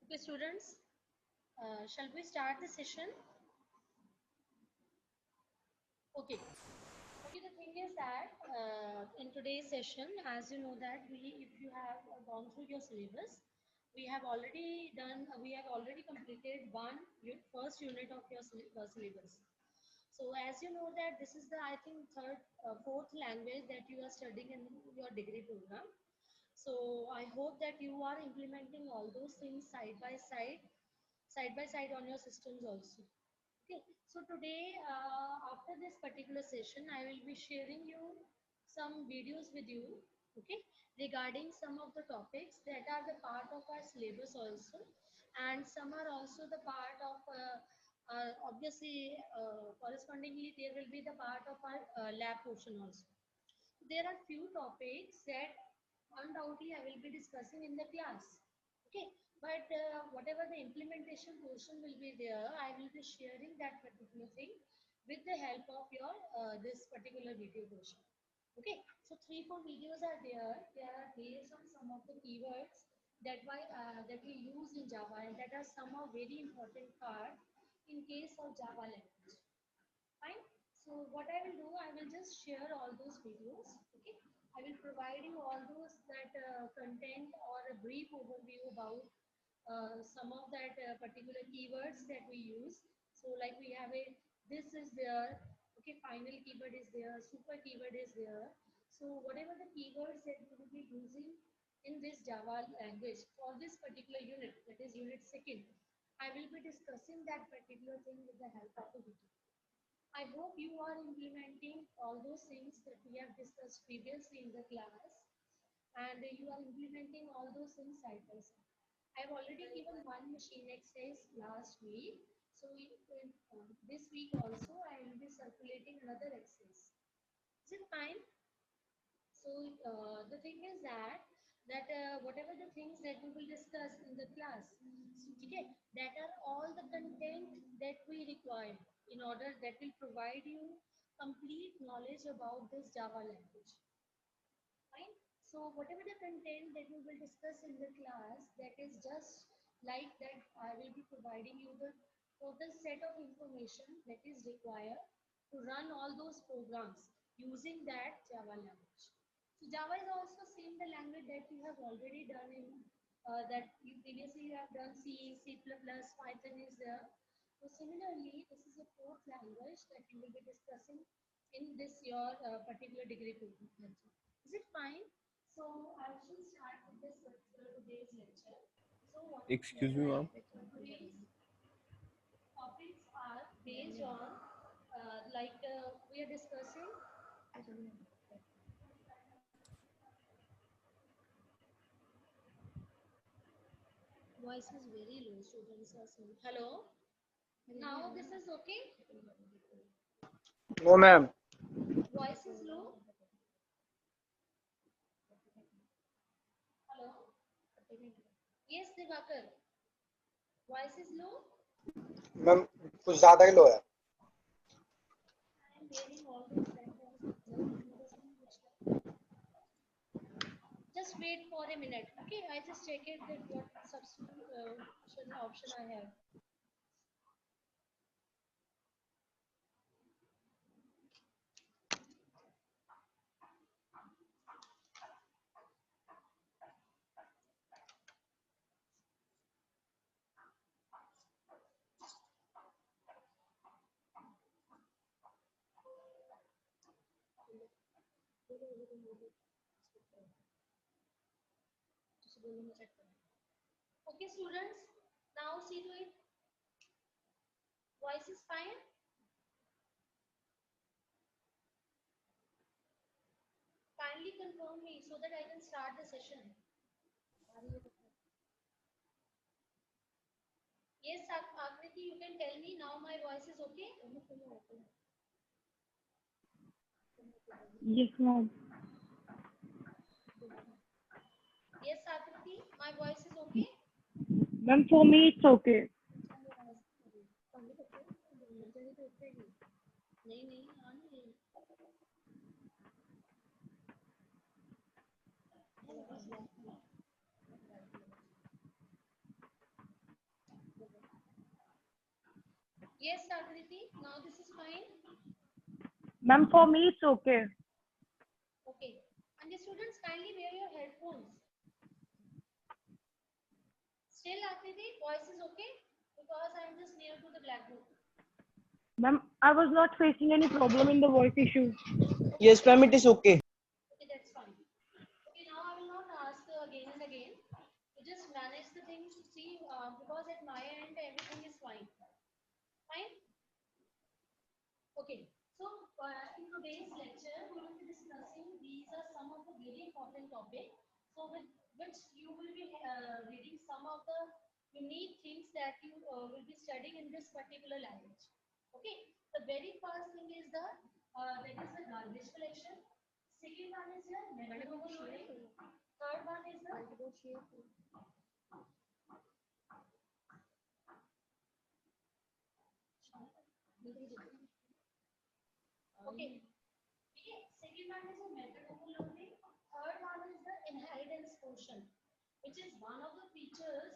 Okay, students, shall we start the session? Okay. Okay, the thing is that in today's session, as you know that if you have gone through your syllabus, we have already completed first unit of your syllabus. So as you know that this is the, I think, fourth language that you are studying in your degree program. So I hope that you are implementing all those things side by side on your systems also. Okay, so today, after this particular session, I will be sharing you some videos with you, okay, regarding some of the topics that are the part of our syllabus also, and some are also the part of, obviously, correspondingly, there will be the part of our lab portion also. There are few topics that undoubtedly I will be discussing in the class. Okay, but whatever the implementation portion will be there, I will be sharing that particular thing with the help of your this particular video portion. Okay, so 3-4 videos are there. They are based on some of the keywords that we use in Java, and that are somehow very important part in case of Java language. Fine. So what I will do, I will just share all those videos. Okay. I will provide you all those that content or a brief overview about some of that particular keywords that we use. So like we have a this is there. Okay, final keyword is there. Super keyword is there. So whatever the keywords that we will be using in this Java language for this particular unit, that is unit second, I will be discussing that particular thing with the help of the video. I hope you are implementing all those things that we have discussed previously in the class, and you are implementing all those things side by side. I have already given one machine exercise last week, so this week also I will be circulating another exercise. Is it fine? So the thing is that whatever the things that we will discuss in the class, so, okay, that are all the content that we require in order that will provide you complete knowledge about this Java language. Fine. So whatever the content that we will discuss in the class, that is just like that I will be providing you the total set of information that is required to run all those programs using that Java language. So Java is also same the language that you have already done in that you previously you have done C, C++, Python is there. So similarly, this is a fourth language that you will be discussing in this your particular degree program. Is it fine? So I should start with this particular today's lecture. So what is Excuse me, ma'am. today's topics are based on we are discussing. Voice is very low. Students are saying hello. Now this is okay. No, ma'am. Voice is low. Hello. Yes, Divakar. Voice is low. Ma'am कुछ ज्यादा ही लो है. I am hearing all those sentences. Just wait for a minute. Okay, I just check it that what substitution option I have. Okay, students, now see to it. Voice is fine. kindly confirm me so that I can start the session. Yes, Akriti, you can tell me now my voice is okay? Yes, ma'am. Yes, Akriti, my voice is okay? Ma'am, for me it's okay. नहीं नहीं आ नहीं Yes, Akriti, now this is fine. Ma'am, for me it's okay. Okay. And the students kindly wear your headphones. Still, Akriti, voice is okay? Because I'm just near to the blackboard. Ma'am, I was not facing any problem in the voice issue. Yes, ma'am, it is okay. Okay, that's fine. Okay, now I will not ask again and again. You just manage the things to see because at my end everything is fine. Fine? Okay. So in today's lecture, we will be discussing these are some of the very important topics. So with which you will be reading some of the unique things that you will be studying in this particular language. Okay. The very first thing is the that is the garbage collection. Second one is the method overloading. Third one is the okay. Okay. Second one is the method overloading. Third one is the inheritance portion, which is one of the features,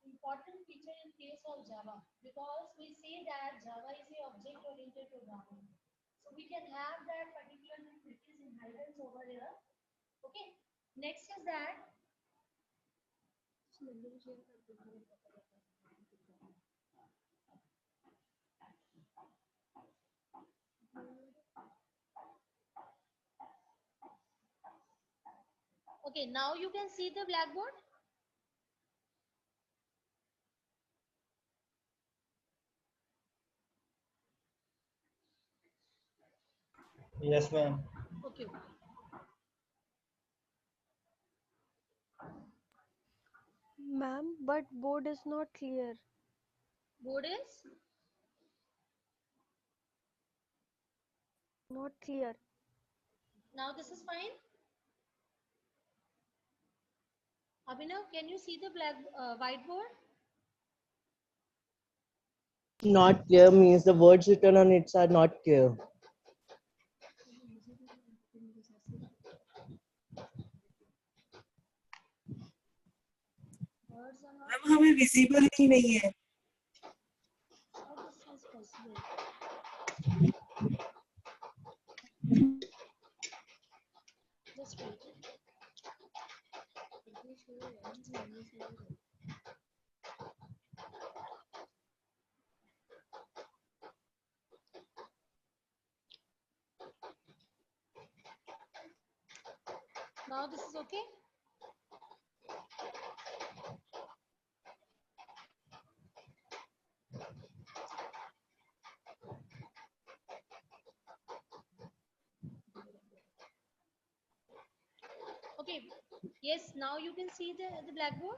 important feature in case of Java, because we say that Java is a object-oriented programming. So we can have that particular thing which is inheritance over here. Okay. Next is that okay. Now you can see the blackboard. Yes, ma'am. Okay. Ma'am, but board is not clear. Board is Not clear. now this is fine. Abhinav, can you see the black whiteboard? Not clear means the words written on it are not clear. Words are not. Ma'am हमें visible ही नहीं है. How this is possible? Just wait. Now this is okay. Okay. Yes, now you can see the blackboard.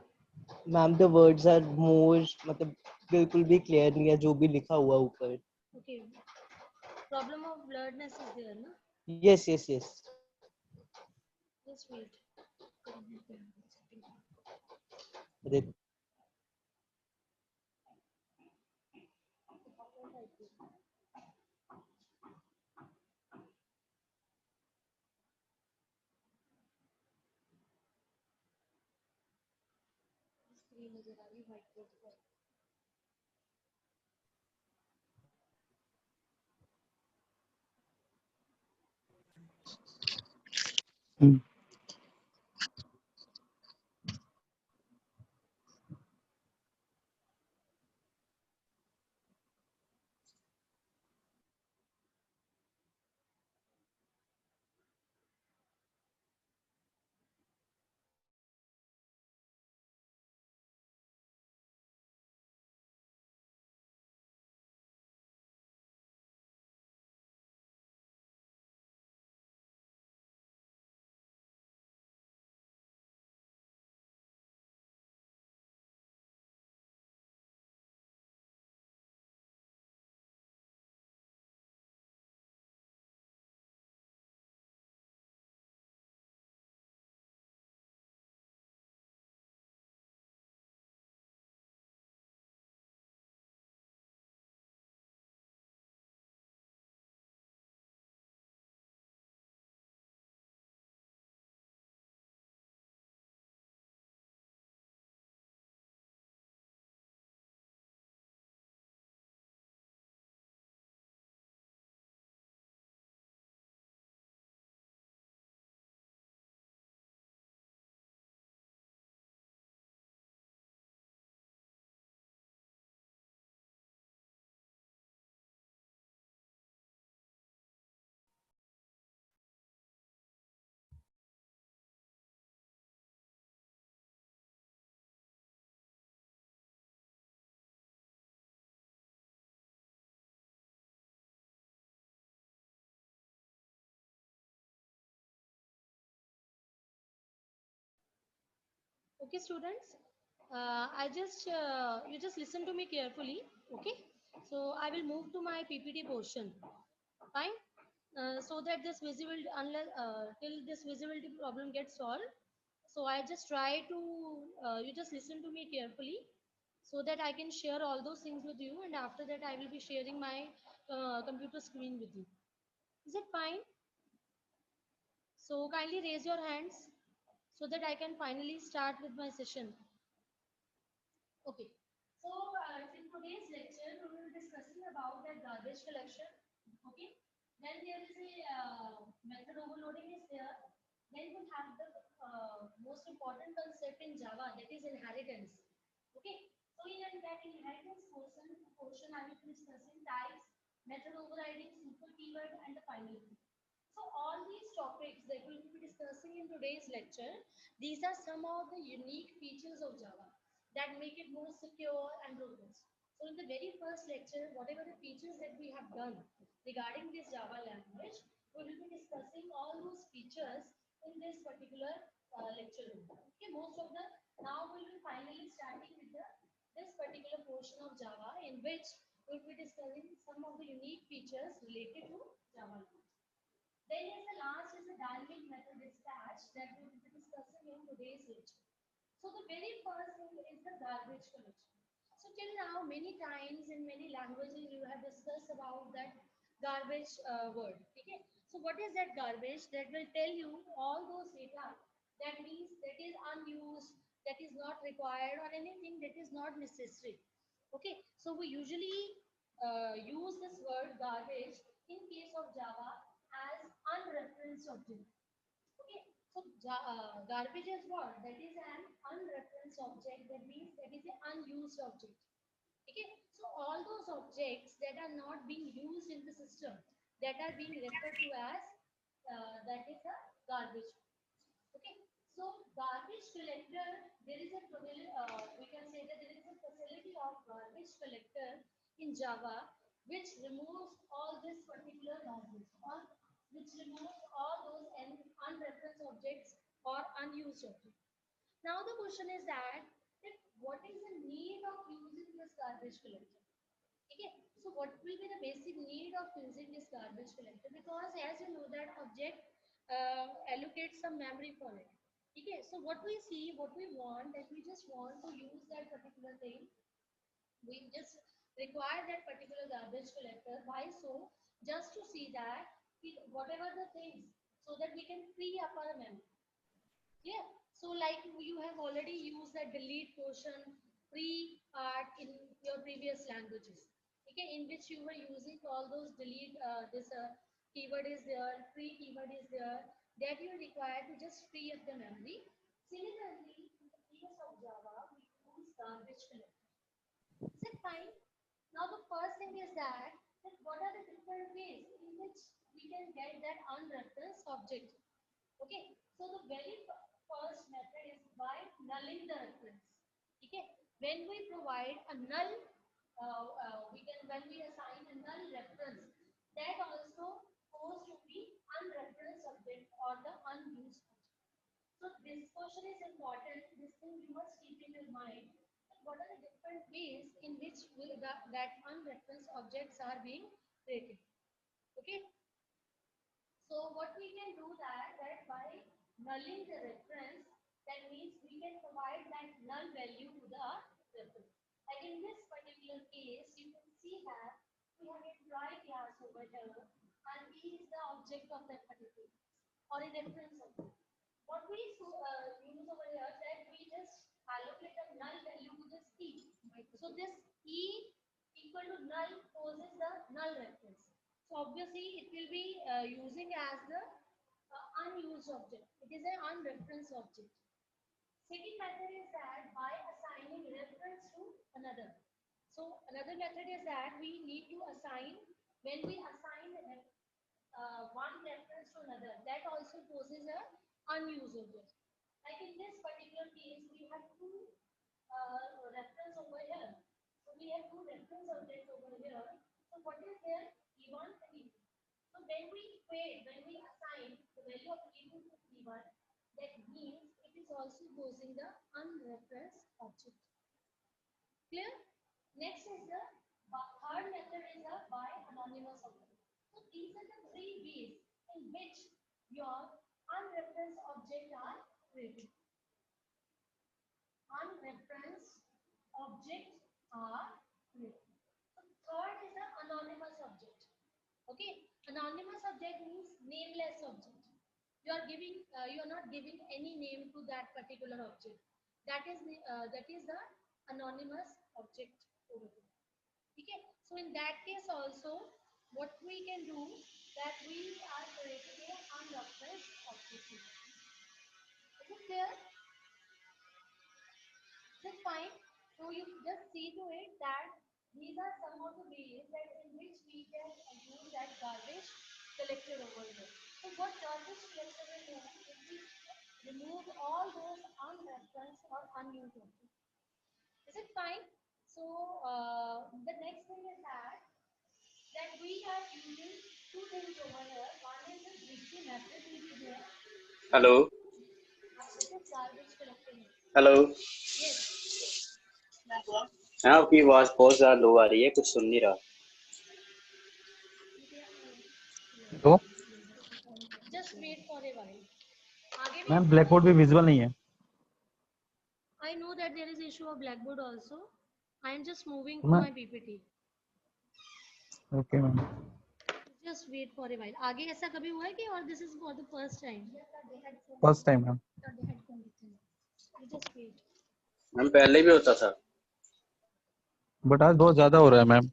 Ma'am, the words are more मतलब बिल्कुल भी clear नहीं है जो भी लिखा हुआ ऊपर. Okay. Problem of blurredness is there, no? Yes, yes, yes. Just wait. अरे Screen नजर आ रही है whiteboard पर. Okay, students. I just you just listen to me carefully. Okay. So I will move to my PPT portion. Fine. So that this visibility, unless till this visibility problem gets solved. So I just try to you just listen to me carefully, so that I can share all those things with you, and after that I will be sharing my computer screen with you. Is it fine? So kindly raise your hands so that I can finally start with my session. Okay. So in today's lecture, we will be discussing about that garbage collection. Okay. Then there is a method overloading is there. Then we have the most important concept in Java, that is inheritance. Okay. So in that inheritance portion I will be discussing types, method overriding, super keyword, and the final key. So all these topics that we will be discussing in today's lecture, these are some of the unique features of Java that make it more secure and robust. So in the very first lecture, whatever the features that we have done regarding this Java language, we will be discussing all those features in this particular lecture room. Okay, most of the now we will finally starting with this particular portion of Java in which we will be discussing some of the unique features related to Java language. Then is the last is the dynamic method dispatch that we will be discussing in today's lecture. So the very first thing is the garbage collection. So till now, many times in many languages you have discussed about that garbage word. Okay. So what is that garbage? That will tell you all those data. That means that is unused, that is not required, or anything that is not necessary. Okay. So we usually use this word garbage in case of Java as unreferenced object. Okay, so garbage is what? That is an unreferenced object. That means that is an unused object. Okay, so all those objects that are not being used in the system, that are being referred to as that is a garbage. Okay, so garbage collector, there is a we can say that there is a facility of garbage collector in Java which removes all this particular garbage, or which removes all those unreferenced objects or unused objects. Now the question is that what is the need of using this garbage collector? Okay, so what will be the basic need of using this garbage collector? Because as you know that object allocates some memory for it. Okay, so what we see, what we want, that we just want to use that particular thing. We just require that particular garbage collector. Why so? Just to see that whatever the things, so that we can free up our memory. Yeah. So like you have already used that delete portion free part in your previous languages. Okay, in which you were using all those delete this keyword is there, free keyword is there, that you require to just free up the memory. Similarly, in the case of Java, we use garbage collector. Is it fine? Now the first thing is that what are the different ways in which we can get that unreferenced object? Okay, so the very first method is by nulling the reference. Okay, when we provide a null, we can when we assign a null reference, that also goes to be unreferenced object or the unused object. So this question is important. This thing you must keep in your mind. What are the different ways in which that unreferenced objects are being created? Okay. So what we can do that by nulling the reference, that means we can provide that null value to the reference. Like in this particular case, you can see that we have a try class over here, and E is the object of that particular class, or a reference object. What we use over here that we just allocate a null value to this E. So this E equal to null poses the null reference. So obviously it will be using as the unused object. It is an unreferenced object. Second method is that by assigning reference to another. So another method is that we need to assign, when we assign one reference to another, that also poses a unused object. Like in this particular case, we have two reference over here. So we have two reference objects over here. So what is there? E1 and E2. So when we assign the value of E2 to E1, that means it is also posing the unreferenced object. Clear? Next is the third method is the by anonymous object. So these are the three ways in which your unreferenced object are created. Unreferenced objects are created. So third is the anonymous object. Okay, anonymous object means nameless object. You are not giving any name to that particular object. That is the anonymous object over here. Okay, so in that case also, what we can do that we are creating a unreferenced object. Is it clear? Is it fine? So you just see to it that these are some of the ways that in which we can use that garbage collected over here. So what garbage collector will do is we remove all those unreferenced or unused objects. Is it fine? So the next thing is that we are using two things over here. One is the Dixie method will be there. Hello It is garbage collecting. Hello Yes. हाँ आपकी आवाज बहुत ज्यादा लो आ रही है कुछ सुन नहीं रहा तो Just wait for a while. आगे भी मैम ब्लैक बोर्ड भी विजुअल नहीं है I know that there is issue of blackboard also. I am just moving to my PPT. Okay ma'am Just wait for a while. आगे ऐसा कभी हुआ है कि और this is for the first time? First time ma'am Just wait. Ma'am पहले भी होता था बट आज बहुत ज्यादा हो रहा है ma'am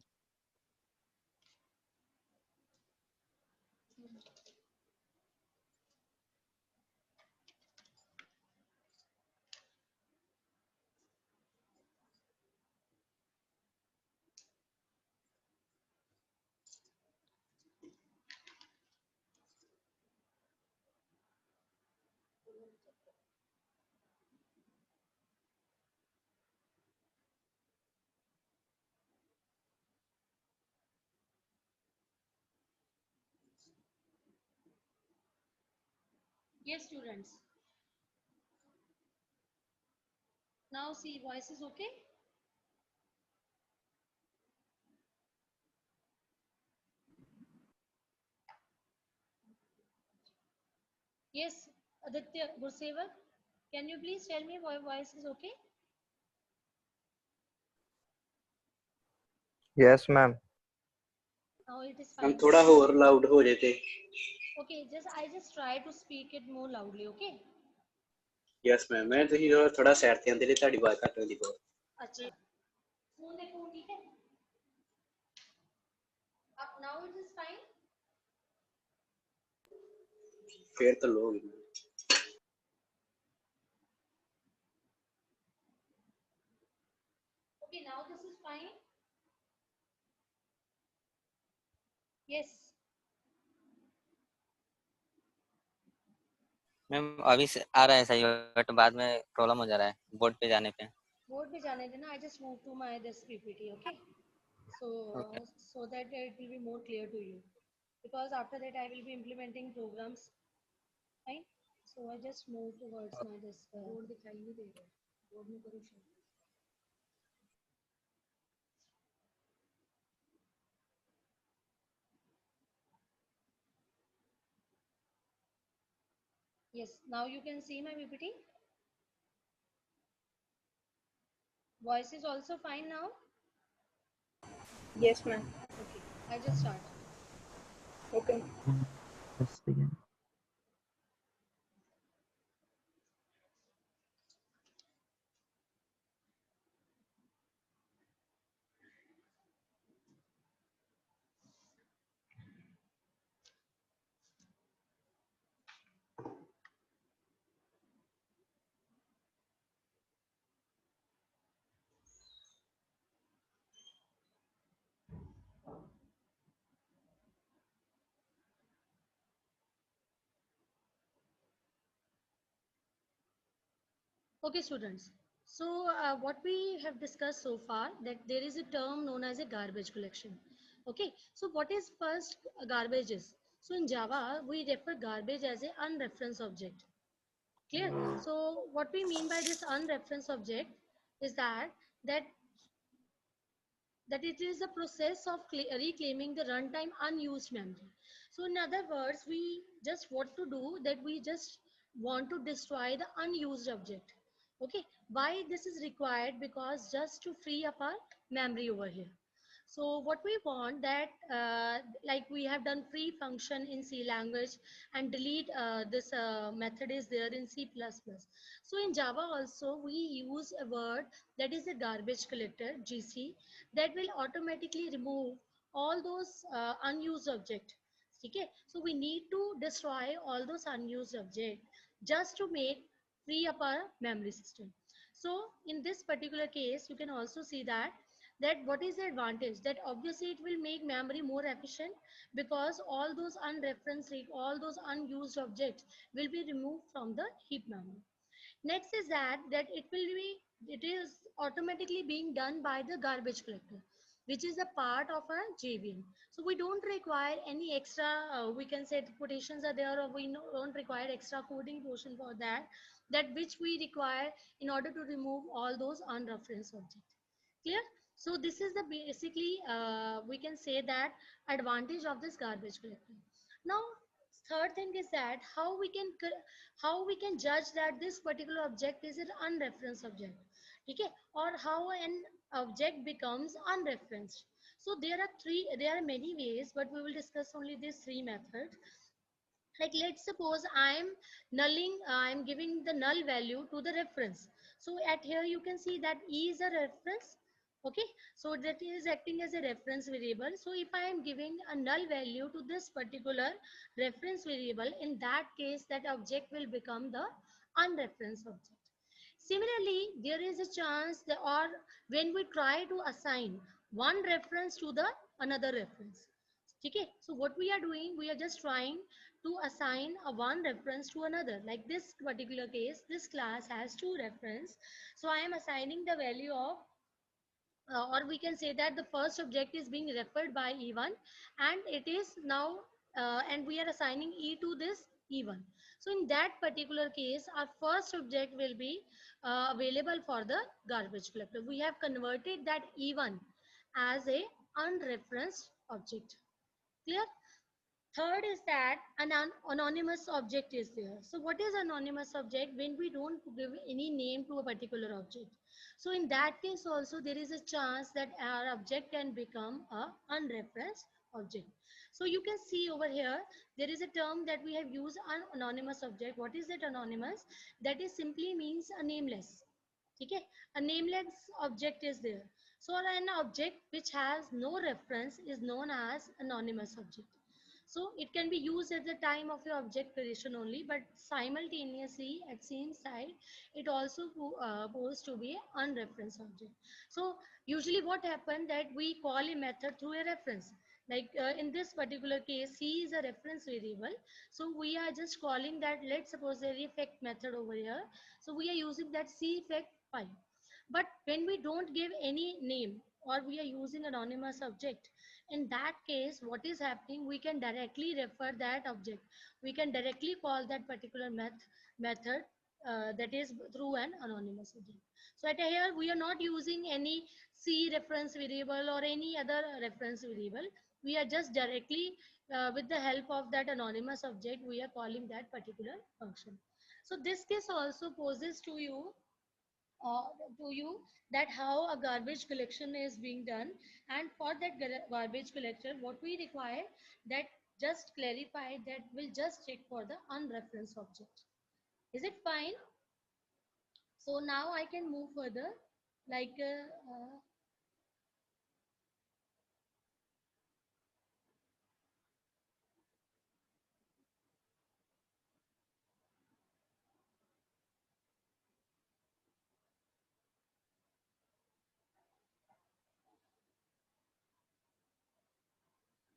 Yes, students. Now see, voice is okay? Yes, Aditya Gursevar, can you please tell me why voice is okay? Yes, ma'am. Now it is ma'am fine. थोड़ा और लाउड हो जाते Okay, I just try to speak it more loudly, okay? Yes ma'am मैं ਤੁਸੀਂ थोड़ा side ਤੇ ਆਂਦੇ ਨੇ ਤੁਹਾਡੀ ਆਵਾਜ਼ ਘੱਟ ਹੁੰਦੀ ਬਹੁਤ अच्छा फोन देखो ठीक है अब नाउ इट इज फाइन फिर तो लो होगी okay now this is fine yes ma'am अभी से आ रहा है सही बट बाद में प्रॉब्लम हो जा रहा है बोर्ड पे जाने पे board पे जाने देना I just move to my this PPT okay so Okay. so that it will be more clear to you because after that I will be implementing programs fine so I just move towards my this board दिखाई नहीं दे रहा board में करो share yes now you can see my PPT voice is also fine now Yes, ma'am. okay I just start Okay. Okay, students. So, what we have discussed so far that there is a term known as a garbage collection. Okay. So, what is first garbage is? So, in Java, we refer garbage as a unreferenced object. Clear? So what we mean by this unreferenced object is that that it is a process of reclaiming the runtime unused memory. So in other words, we just what to do that we just want to destroy the unused object. Okay, why this is required? Because just to free up our memory over here. So what we want that like we have done free function in C language and delete this method is there in C++. So in Java also we use a word that is a garbage collector GC that will automatically remove all those unused object. Okay, so we need to destroy all those unused object just to make free up our memory system. So in this particular case you can also see that what is the advantage that obviously it will make memory more efficient because all those unreferenced all those unused objects will be removed from the heap memory. Next is that it is automatically being done by the garbage collector, which is a part of a JVM. So we don't require any extra we can say quotations are there, or we don't require extra coding portion for that which we require in order to remove all those unreferenced objects. Clear? So this is the basically we can say that advantage of this garbage collector. Now third thing is that how we can judge that this particular object is an unreferenced object. Okay, or how an object becomes unreferenced. So there are many ways, but we will discuss only these three methods. Like let's suppose I'm giving the null value to the reference. So at here you can see that E is a reference. Okay, so that is acting as a reference variable. So if I am giving a null value to this particular reference variable, in that case that object will become the unreferenced object. Similarly, there is a chance that, or when we try to assign one reference to the another reference. Okay, so what we are doing, we are just trying to assign a one reference to another. Like this particular case, this class has two reference. So I am assigning the value of or we can say that the first object is being referred by E1 and it is now and we are assigning E to this E1. So in that particular case, our first object will be available for the garbage collector. We have converted that E1 as a unreferenced object. Clear? Third is that an anonymous object is there. So what is anonymous object? When we don't give any name to a particular object. So in that case also there is a chance that our object can become a unreferenced object. So you can see over here, there is a term that we have used, an anonymous object. What is that anonymous? That is simply means a nameless. Okay, a nameless object is there. So an object which has no reference is known as anonymous object. So it can be used at the time of your object creation only, but simultaneously at same side, it also goes to be an unreferenced object. So usually what happened that we call a method through a reference. Like in this particular case, C is a reference variable. So we are just calling that, let's suppose a effect method over here. So we are using that C effect file. But when we don't give any name or we are using anonymous object, in that case what is happening, we can directly refer that object, we can directly call that particular method that is through an anonymous object. So at here we are not using any C reference variable or any other reference variable, we are just directly with the help of that anonymous object we are calling that particular function. So this case also poses uh, to you that how a garbage collection is being done, and for that garbage collector what we require that just clarify that we'll just check for the unreferenced object. Is it fine? So now I can move further, like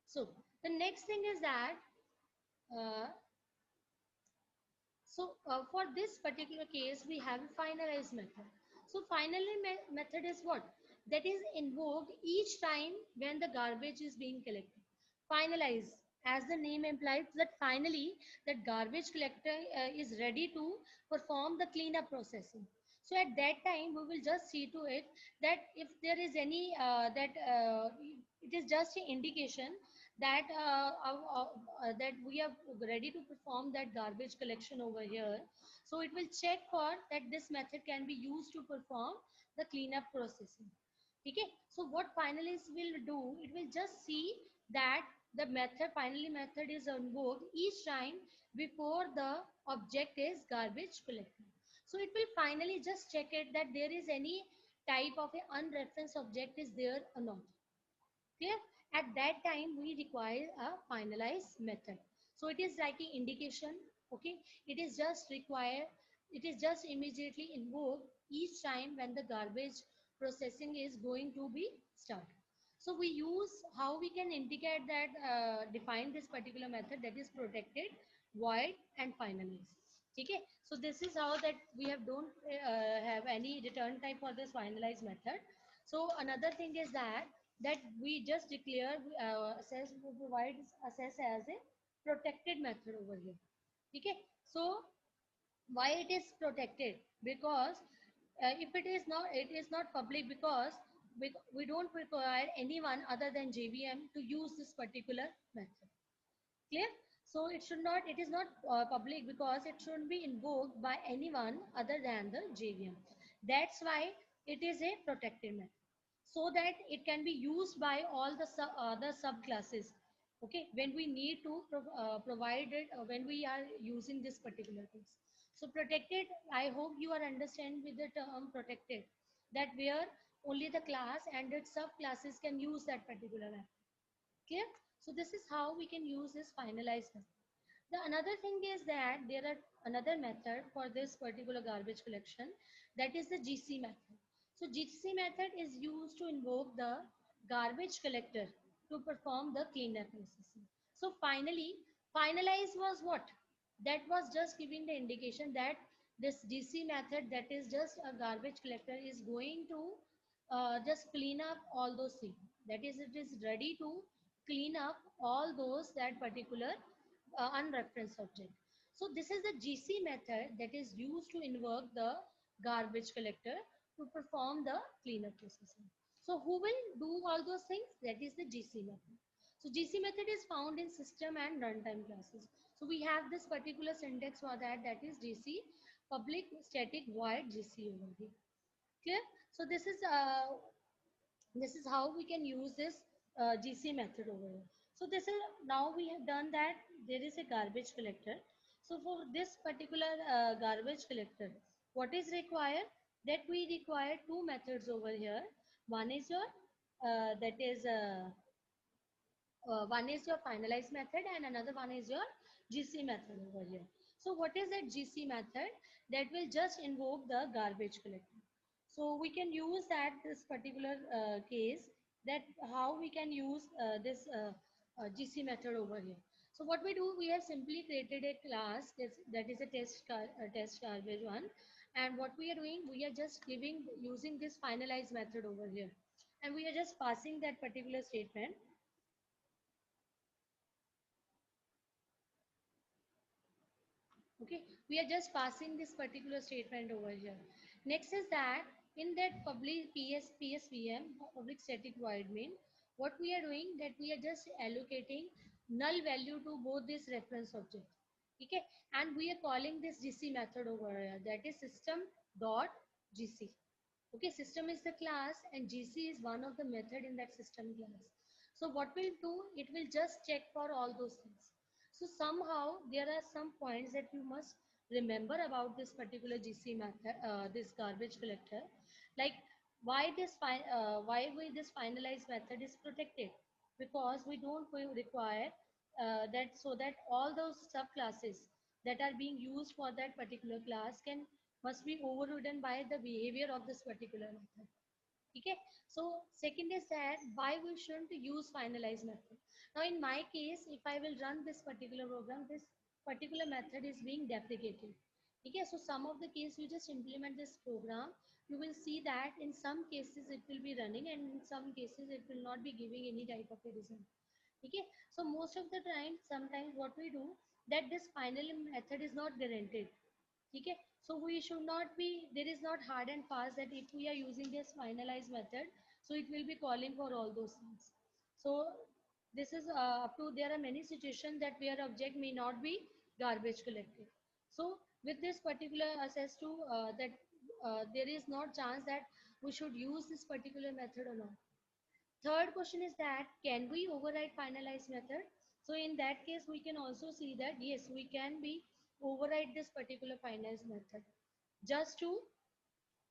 so the next thing is that uh, for this particular case, we have a finalize method. So finally method is what? That is invoked each time when the garbage is being collected. Finalize as the name implies, that finally that garbage collector is ready to perform the cleanup processing. So at that time, we will just see to it that if there is any it is just an indication that that we are ready to perform that garbage collection over here. So it will check for that this method can be used to perform the cleanup processing. Okay, so what finalists will do, it will just see that the method finally method is invoked each time before the object is garbage collected. So it will finally just check it that there is any type of a unreferenced object is there or not. Clear? At that time, we require a finalized method. So it is like an indication. Okay, it is just required. It is just immediately invoked each time when the garbage processing is going to be started. So we use how we can indicate that define this particular method, that is protected, void, and finalized. Okay, so this is how that we have don't have any return type for this finalized method. So another thing is that we just declare assess provide assess as a protected method over here. Okay, so why it is protected? Because if it is not, it is not public, because we don't require anyone other than JVM to use this particular method. Clear? So it should not, it is not public because it shouldn't be invoked by anyone other than the JVM. That's why it is a protected method, so that it can be used by all the other subclasses. Okay, when we need to provide it, when we are using this particular things. So protected, I hope you are understand with the term protected, that where only the class and its subclasses can use that particular method. Clear? So this is how we can use this finalized method. The another thing is that there are another method for this particular garbage collection, that is the GC method. So GC method is used to invoke the garbage collector to perform the cleanup processing. So finally, finalize was what? That was just giving the indication that this GC method, that is just a garbage collector, is going to just clean up all those things. That is, it is ready to clean up all those that particular unreferenced object. So this is the GC method that is used to invoke the garbage collector to perform the cleanup processing. So who will do all those things? That is the GC method. So GC method is found in system and runtime classes. So we have this particular syntax for that, that is GC public static void GC over here. Clear? So this is how we can use this GC method over here. So this is, now we have done that there is a garbage collector. So for this particular garbage collector, what is required? That we require two methods over here. One is your one is your finalized method, and another one is your GC method over here. So what is that GC method? That will just invoke the garbage collector. So we can use that this particular case, that how we can use this GC method over here. So what we do, we have simply created a class that is a test garbage one, and what we are doing, we are just giving using this finalized method over here, and we are just passing that particular statement. Okay, we are just passing this particular statement over here. Next is that in that public PSVM, public static void main, what we are doing, that we are just allocating null value to both this reference object. Okay, and we are calling this GC method over here, that is system dot GC. Okay, system is the class and GC is one of the method in that system class. So what will do, it will just check for all those things. So somehow there are some points that you must remember about this particular GC method, this garbage collector, like why this finalized method is protected, because we don't require that, so that all those subclasses that are being used for that particular class can must be overridden by the behavior of this particular method. Okay, so second is that why we shouldn't use finalized method. Now in my case, if I will run this particular program, this particular method is being deprecated. Okay, so some of the case you just implement this program, you will see that in some cases it will be running and in some cases it will not be giving any type of a result. Okay, so most of the time, sometimes what we do, that this final method is not guaranteed. Okay, so we should not be, there is not hard and fast that if we are using this finalized method, so it will be calling for all those things. So this is up to, there are many situations that where object may not be garbage collected. So with this particular access to that there is no chance that we should use this particular method or not. Third question is that can we override finalized method? So in that case, we can also see that yes, we can be override this particular finalized method just to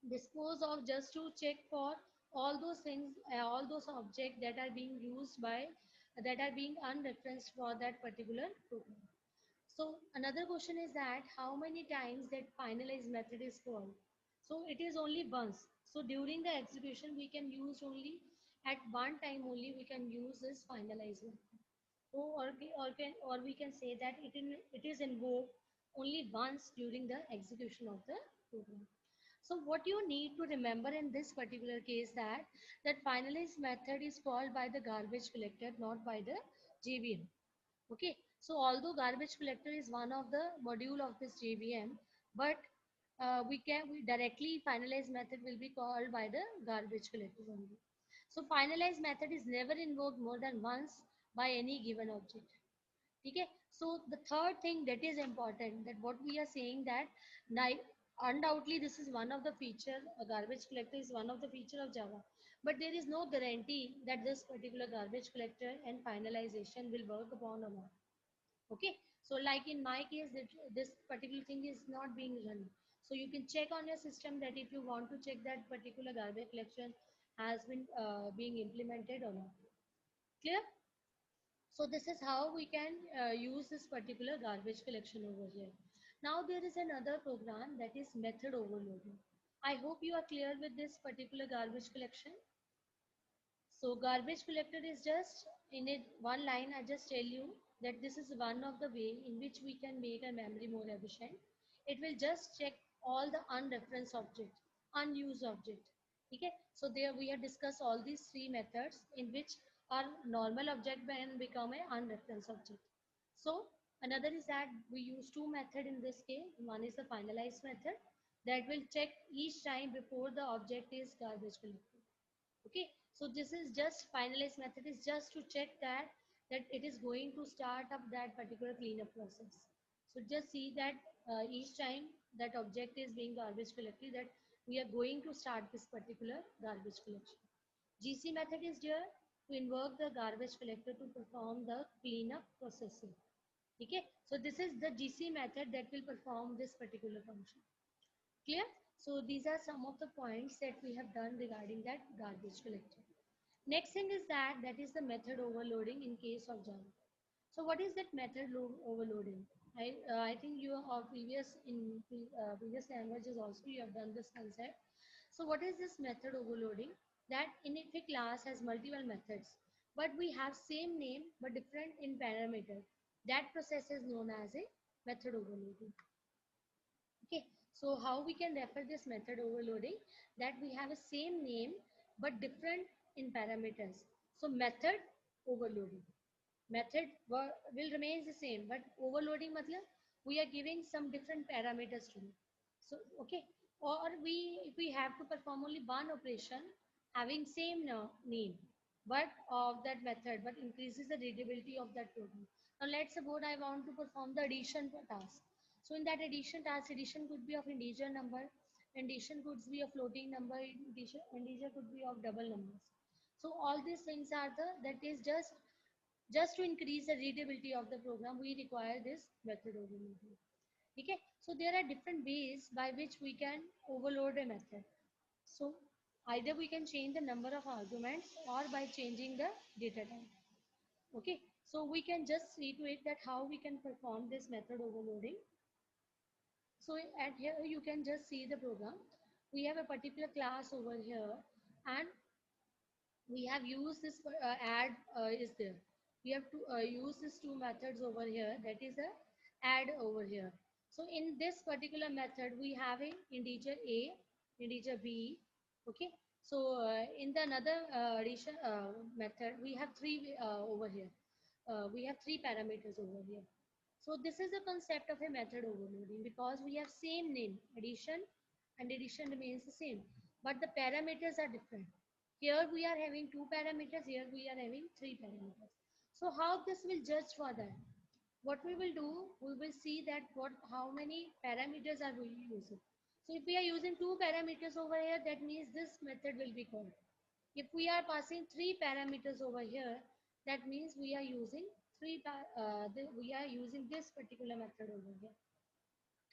dispose of, just to check for all those things, all those objects that are being used by, that are being unreferenced for that particular program. So another question is that how many times that finalized method is called? So it is only once. So during the execution, we can use only at one time only we can use this finalized method. So or we can say that it is invoked only once during the execution of the program. So what you need to remember in this particular case that finalized method is called by the garbage collector, not by the JVM. Okay, so although garbage collector is one of the module of this JVM, but we directly finalized method will be called by the garbage collector only. So finalized method is never invoked more than once by any given object. Okay, so the third thing that is important, that what we are saying that undoubtedly this is one of the feature, a garbage collector is one of the feature of Java, but there is no guarantee that this particular garbage collector and finalization will work upon or not. Okay, so like in my case that this particular thing is not being run, so you can check on your system that if you want to check that particular garbage collection has been being implemented or not. Clear? So this is how we can use this particular garbage collection over here. Now there is another program that is method overloading. I hope you are clear with this particular garbage collection. So garbage collector is just in it one line. I just tell you that this is one of the way in which we can make our memory more efficient. It will just check all the unreferenced object, unused object. Okay. So there we have discussed all these three methods in which our normal object can become a unreferenced object. So another is that we use two method in this case. One is the finalized method that will check each time before the object is garbage collected. Okay, so this is just finalized method is just to check that it is going to start up that particular cleanup process. So just see that each time that object is being garbage collected, that we are going to start this particular garbage collection. GC method is there to invoke the garbage collector to perform the cleanup processing. Okay, so this is the GC method that will perform this particular function. Clear? So these are some of the points that we have done regarding that garbage collector. Next thing is that is the method overloading in case of Java. So what is that method overloading? I think you are previous in previous languages also you have done this concept. So what is this method overloading? That in if a class has multiple methods, but we have same name but different in parameter, that process is known as a method overloading. Okay, so how we can refer this method overloading, that we have a same name but different in parameters. So method overloading. Method will remain the same, but overloading matlab we are giving some different parameters to it. So okay, or if we have to perform only one operation having same name but of that method, but increases the readability of that program. Now let's suppose I want to perform the addition task. So in that addition task, addition could be of integer number, addition could be of floating number, integer could be of double numbers. So all these things are the, that is just to increase the readability of the program, we require this method overloading. Okay, so there are different ways by which we can overload a method. So either we can change the number of arguments or by changing the data type. Okay, so we can just see to it that how we can perform this method overloading. So at here you can just see the program. We have a particular class over here and we have used this add is there. We have to use these two methods over here, that is a add over here. So in this particular method we have a integer a, integer b. Okay, so in the another addition method we have three over here. we have three parameters over here. So this is the concept of a method overloading because we have same name addition and addition remains the same, but the parameters are different. Here we are having two parameters, here we are having three parameters. So how this will judge for that? What we will do, we will see that how many parameters are we using. So if we are using two parameters over here, that means this method will be called. If we are passing three parameters over here, that means we are using we are using this particular method over here.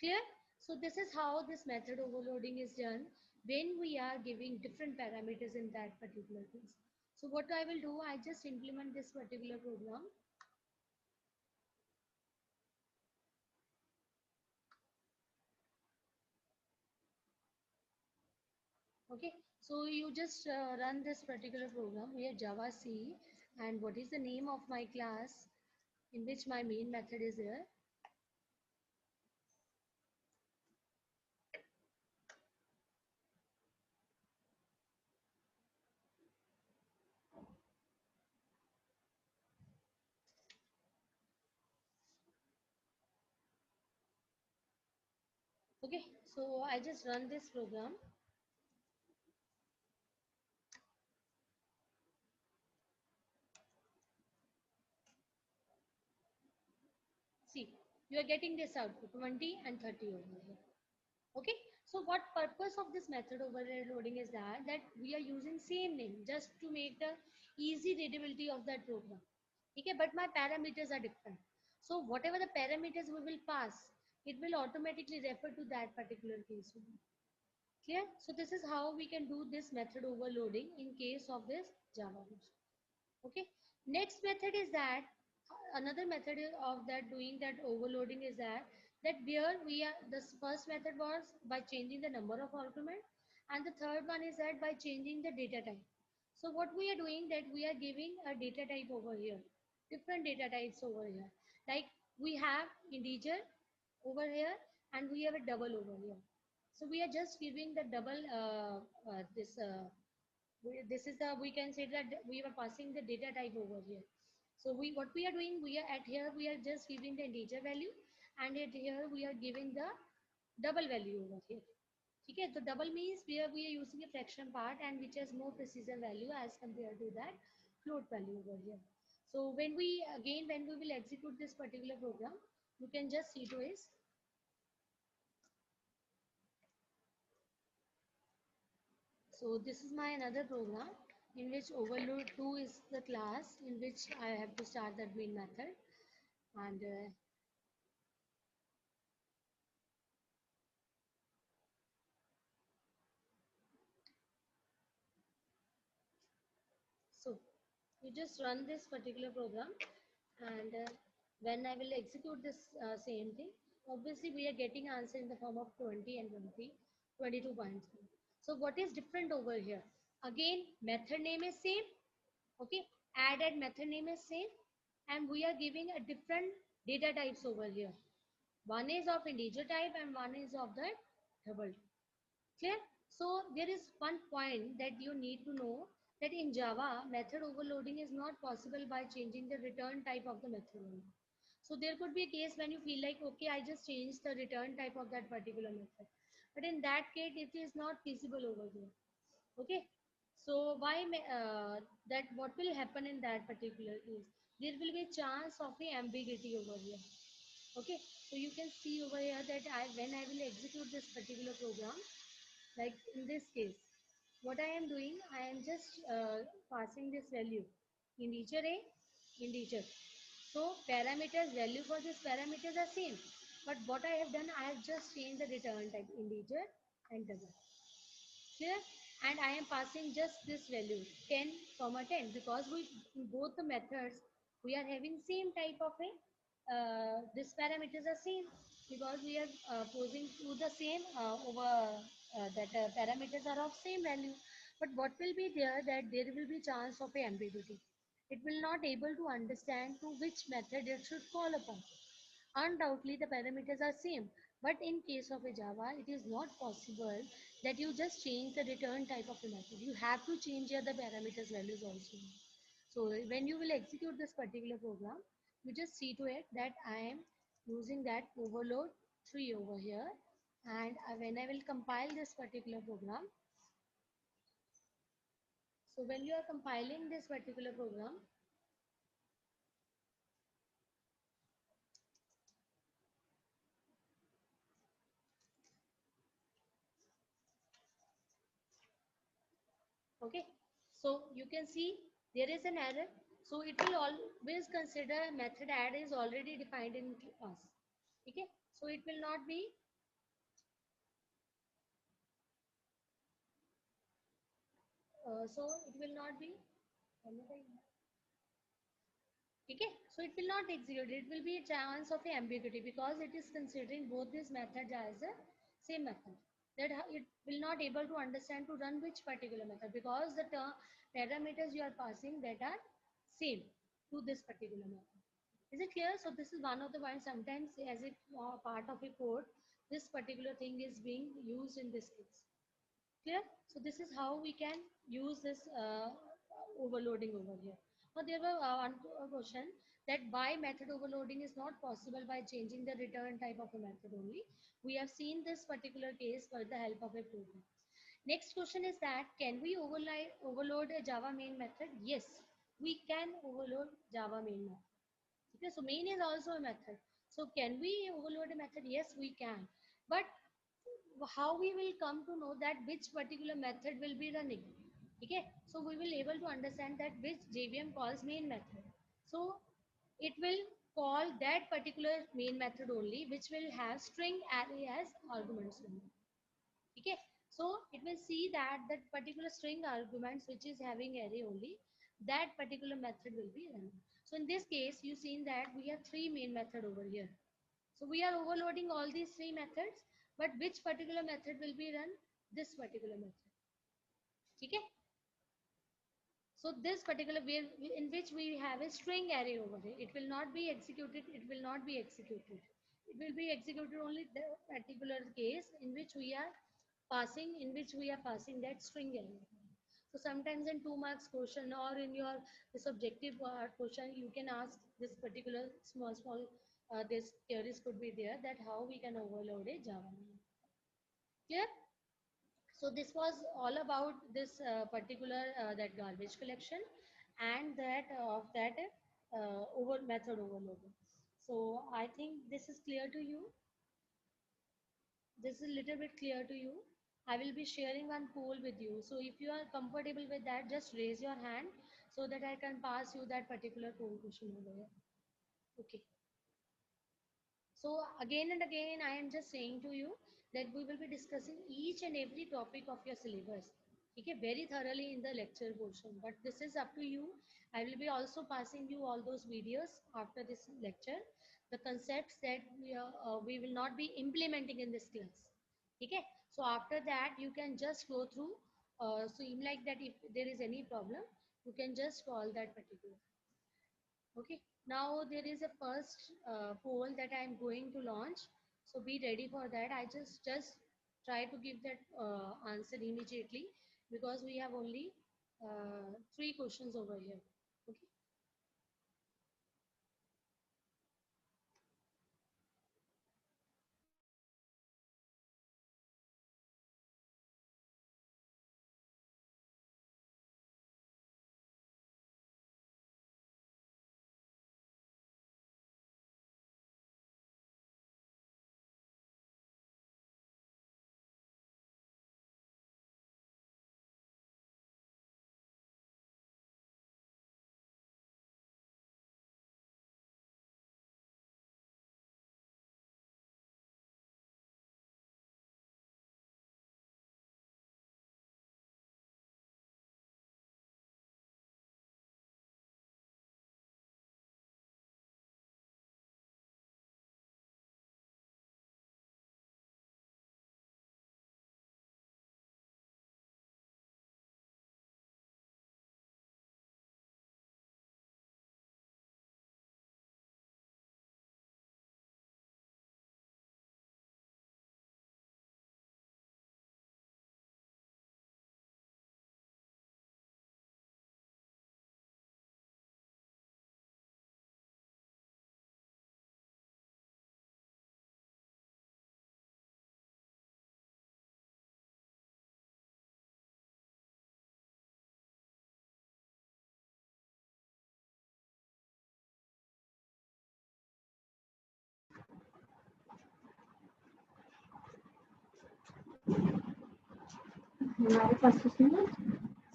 Clear? So this is how this method overloading is done when we are giving different parameters in that particular case. So what I will do, I just implement this particular program. Okay, so you just run this particular program here Java C, and what is the name of my class in which my main method is there. Okay, so I just run this program. See, you are getting this output 20 and 30 over here. Okay, so what purpose of this method overloading is that we are using same name just to make the easy readability of that program. Okay, but my parameters are different. So whatever the parameters we will pass, it will automatically refer to that particular case. Clear? So this is how we can do this method overloading in case of this Java version. Okay, next method is that another method of that doing that overloading is that where we are, this first method was by changing the number of argument, and the third one is that by changing the data type. So what we are doing, that we are giving a data type over here, different data types over here, like we have integer over here and we have a double over here. So we are just giving the double this is the, we can say that we are passing the data type over here. So what we are doing, we are at here we are just giving the integer value, and at here we are giving the double value over here. Okay, so double means where we are using a fraction part and which has more precision value as compared to that float value over here. So when we will execute this particular program, you can just see to is, so this is my another program in which overload 2 is the class in which I have to start that main method, and so you just run this particular program, and when I will execute this same thing, obviously we are getting answer in the form of 20 and 20, 22.3. So what is different over here? Again, method name is same. Okay, added method name is same, and we are giving a different data types over here. One is of integer type and one is of the double. Clear? So there is one point that you need to know, that in Java, method overloading is not possible by changing the return type of the method only. So there could be a case when you feel like, okay, I just changed the return type of that particular method. But in that case, it is not feasible over here. Okay. So that what will happen in that particular case? There will be a chance of the ambiguity over here. Okay. So you can see over here that when I will execute this particular program, like in this case, what I am doing, I am just passing this value, integer a, integer. So parameters, value for this parameters are same, but what I have done, I have just changed the return type, integer and double. Clear? And I am passing just this value 10 comma 10 because we in both the methods we are having same type of a this parameters are same because we are posing to the same over that parameters are of same value. But what will be there, that there will be chance of a ambiguity. It will not able to understand to which method it should call upon. Undoubtedly, the parameters are same, but in case of a Java, it is not possible that you just change the return type of the method. You have to change the parameters values also. So when you will execute this particular program, you just see to it that I am using that overload 3 over here, and when I will compile this particular program, so when you are compiling this particular program, okay, so you can see there is an error. So it will always consider method add is already defined in class. Okay, so it will not be so it will not be okay, so it will not execute. It will be a chance of ambiguity because it is considering both these methods as a same method. That it will not able to understand to run which particular method because the parameters you are passing that are same to this particular method. Is it clear? So this is one of the points. Sometimes as if part of a code, this particular thing is being used in this case. Clear? So this is how we can use this overloading over here. Now there were one question that why method overloading is not possible by changing the return type of a method only. We have seen this particular case with the help of a program. Next question is that can we overload a Java main method? Yes, we can overload Java main method. Okay, so main is also a method. So can we overload a method? Yes, we can. But how we will come to know that which particular method will be running? Okay, so we will able to understand that which JVM calls main method. So it will call that particular main method only, which will have string array as arguments only. Okay, so it will see that that particular string arguments which is having array only, that particular method will be running. So in this case, you seen that we have three main method over here. So we are overloading all these three methods, but which particular method will be run? This particular method. Okay. So this particular way in which we have a string array over here, it will not be executed. It will not be executed. It will be executed only the particular case in which we are passing that string array. So sometimes in 2 marks question or in your this objective question, you can ask this particular small this theories could be there that how we can overload a Java. Clear? So this was all about this particular that garbage collection and that of that over method overloading. So I think this is clear to you. This is a little bit clear to you. I will be sharing one poll with you. So if you are comfortable with that, just raise your hand so that I can pass you that particular poll question over here. Okay. So again and again, I am just saying to you that we will be discussing each and every topic of your syllabus. Okay, very thoroughly in the lecture portion. But this is up to you. I will be also passing you all those videos after this lecture. The concepts that we will not be implementing in this class. Okay, so after that you can just go through. So like that, if there is any problem, you can just call that particular. Okay, now there is a first poll that I am going to launch. So be ready for that. I just try to give that answer immediately because we have only 3 questions over here. Okay. हमारे पास उसमें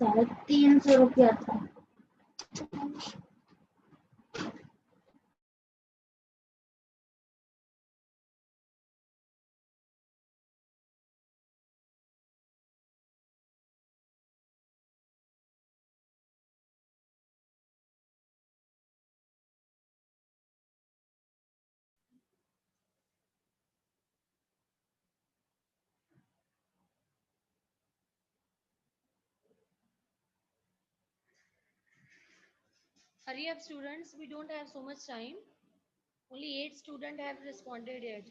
350 रुपया था। Hurry up, students. We don't have so much time. Only 8 students have responded yet.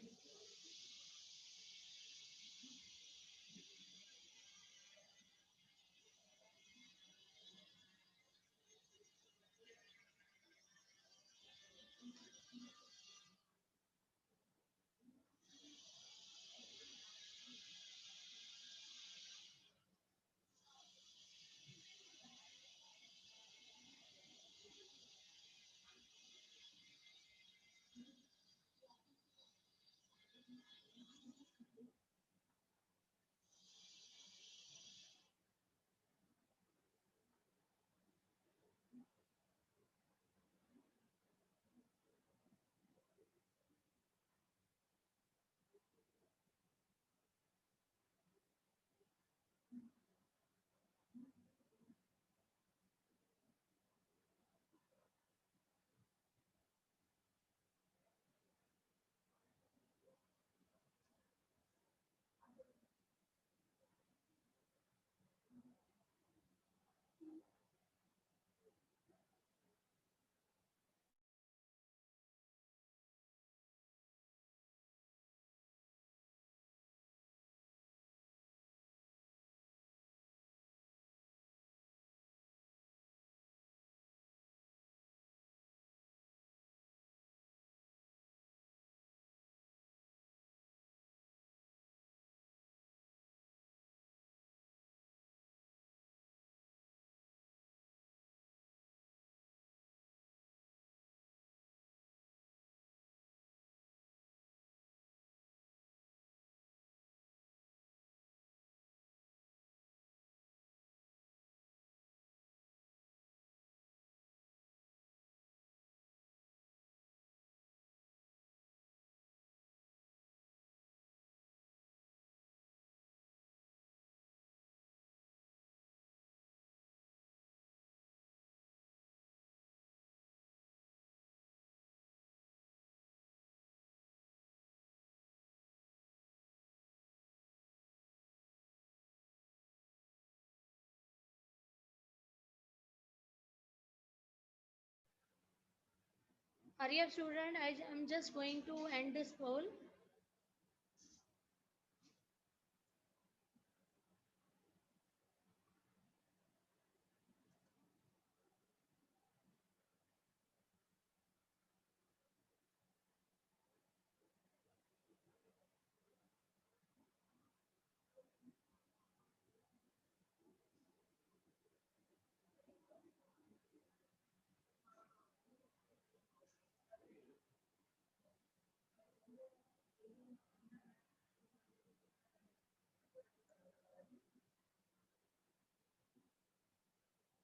Hurry up, student. I'm just going to end this poll.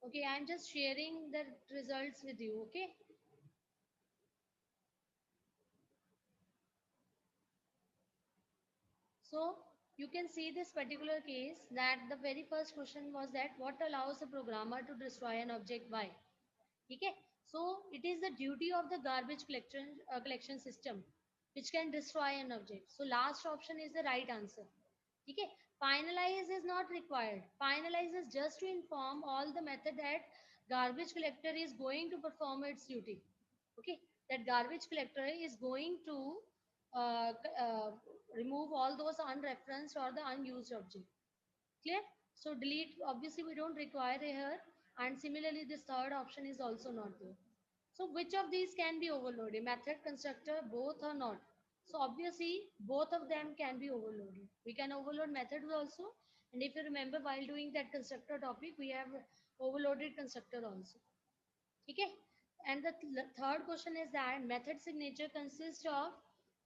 Okay, I'm just sharing the results with you. Okay. So you can see this particular case that the very first question was that what allows a programmer to destroy an object by? Okay. So it is the duty of the garbage collection system which can destroy an object. So last option is the right answer. Okay. Finalize is not required. Finalize is just to inform all the method that garbage collector is going to perform its duty. Okay. That garbage collector is going to uh, uh, remove all those unreferenced or the unused object. Clear? So delete, obviously we don't require here, and similarly this third option is also not there. So which of these can be overloaded? Method, constructor, both or not? So obviously both of them can be overloaded. We can overload method also, and if you remember while doing that constructor topic, we have overloaded constructor also. Okay. And the third question is that method signature consists of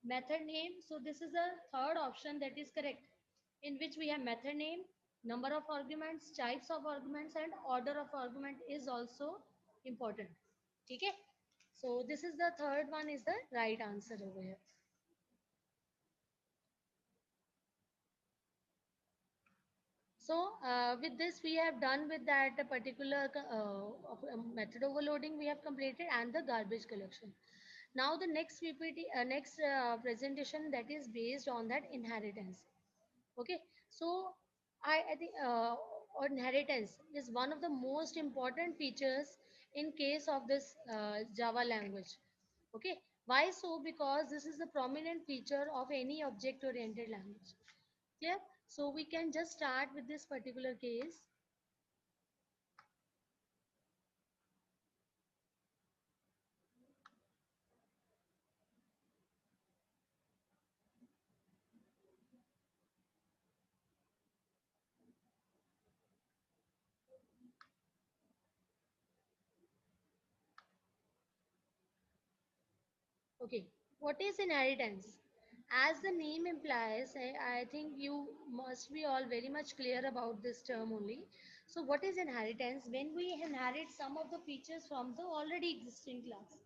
method name. So this is the third option that is correct. in which we have method name, number of arguments, types of arguments, and order of argument is also important. Okay. So this is the third one is the right answer over here. So with this, we have done with that particular method overloading we have completed and the garbage collection. Now the next PPT, next presentation that is based on that inheritance. Okay, so I think inheritance is one of the most important features in case of this Java language. Okay, why so? Because this is the prominent feature of any object-oriented language. Clear? So we can just start with this particular case. Okay, what is inheritance? As the name implies, I think you must be all very much clear about this term only. So what is inheritance? When we inherit some of the features from the already existing class.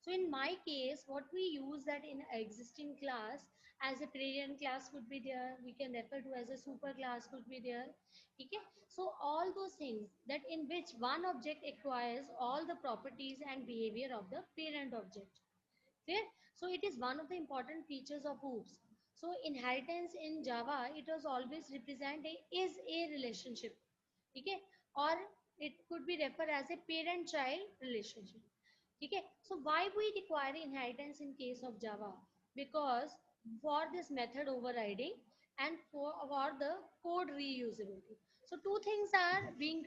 So in my case, what we use that in existing class as a parent class could be there, we can refer to as a super class could be there. Okay. So all those things that in which one object acquires all the properties and behavior of the parent object. Clear? So it is one of the important features of OOPS. So inheritance in Java, it was always represent is a relationship. Okay? Or it could be referred as a parent-child relationship. Okay? So why we require inheritance in case of Java? Because for this method overriding and for the code reusability. So two things are being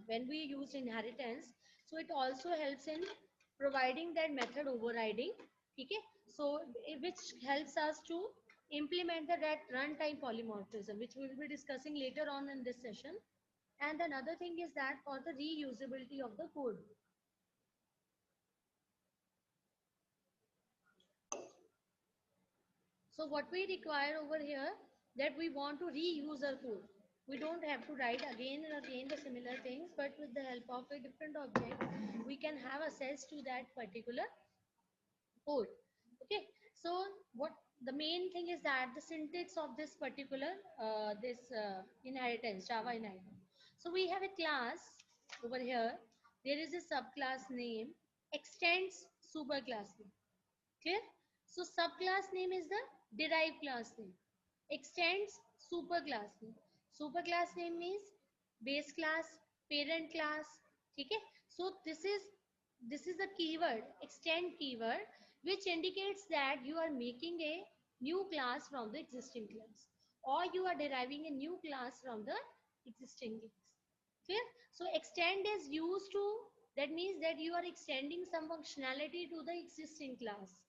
when we use inheritance. So it also helps in providing that method overriding. Okay, so which helps us to implement that runtime polymorphism, which we will be discussing later on in this session. And another thing is that for the reusability of the code. So what we require over here, that we want to reuse our code. We don't have to write again and again the similar things, but with the help of a different object, we can have access to that particular code. Okay, so what the main thing is that the syntax of this particular this inheritance, Java inheritance. So we have a class over here. There is a subclass name extends superclass name. Clear? So subclass name is the derived class name. Extends superclass name. Superclass name means base class, parent class. Okay? So this is the keyword, extend keyword, which indicates that you are making a new class from the existing class, or you are deriving a new class from the existing class. Clear? So extend is used to, that means that you are extending some functionality to the existing class.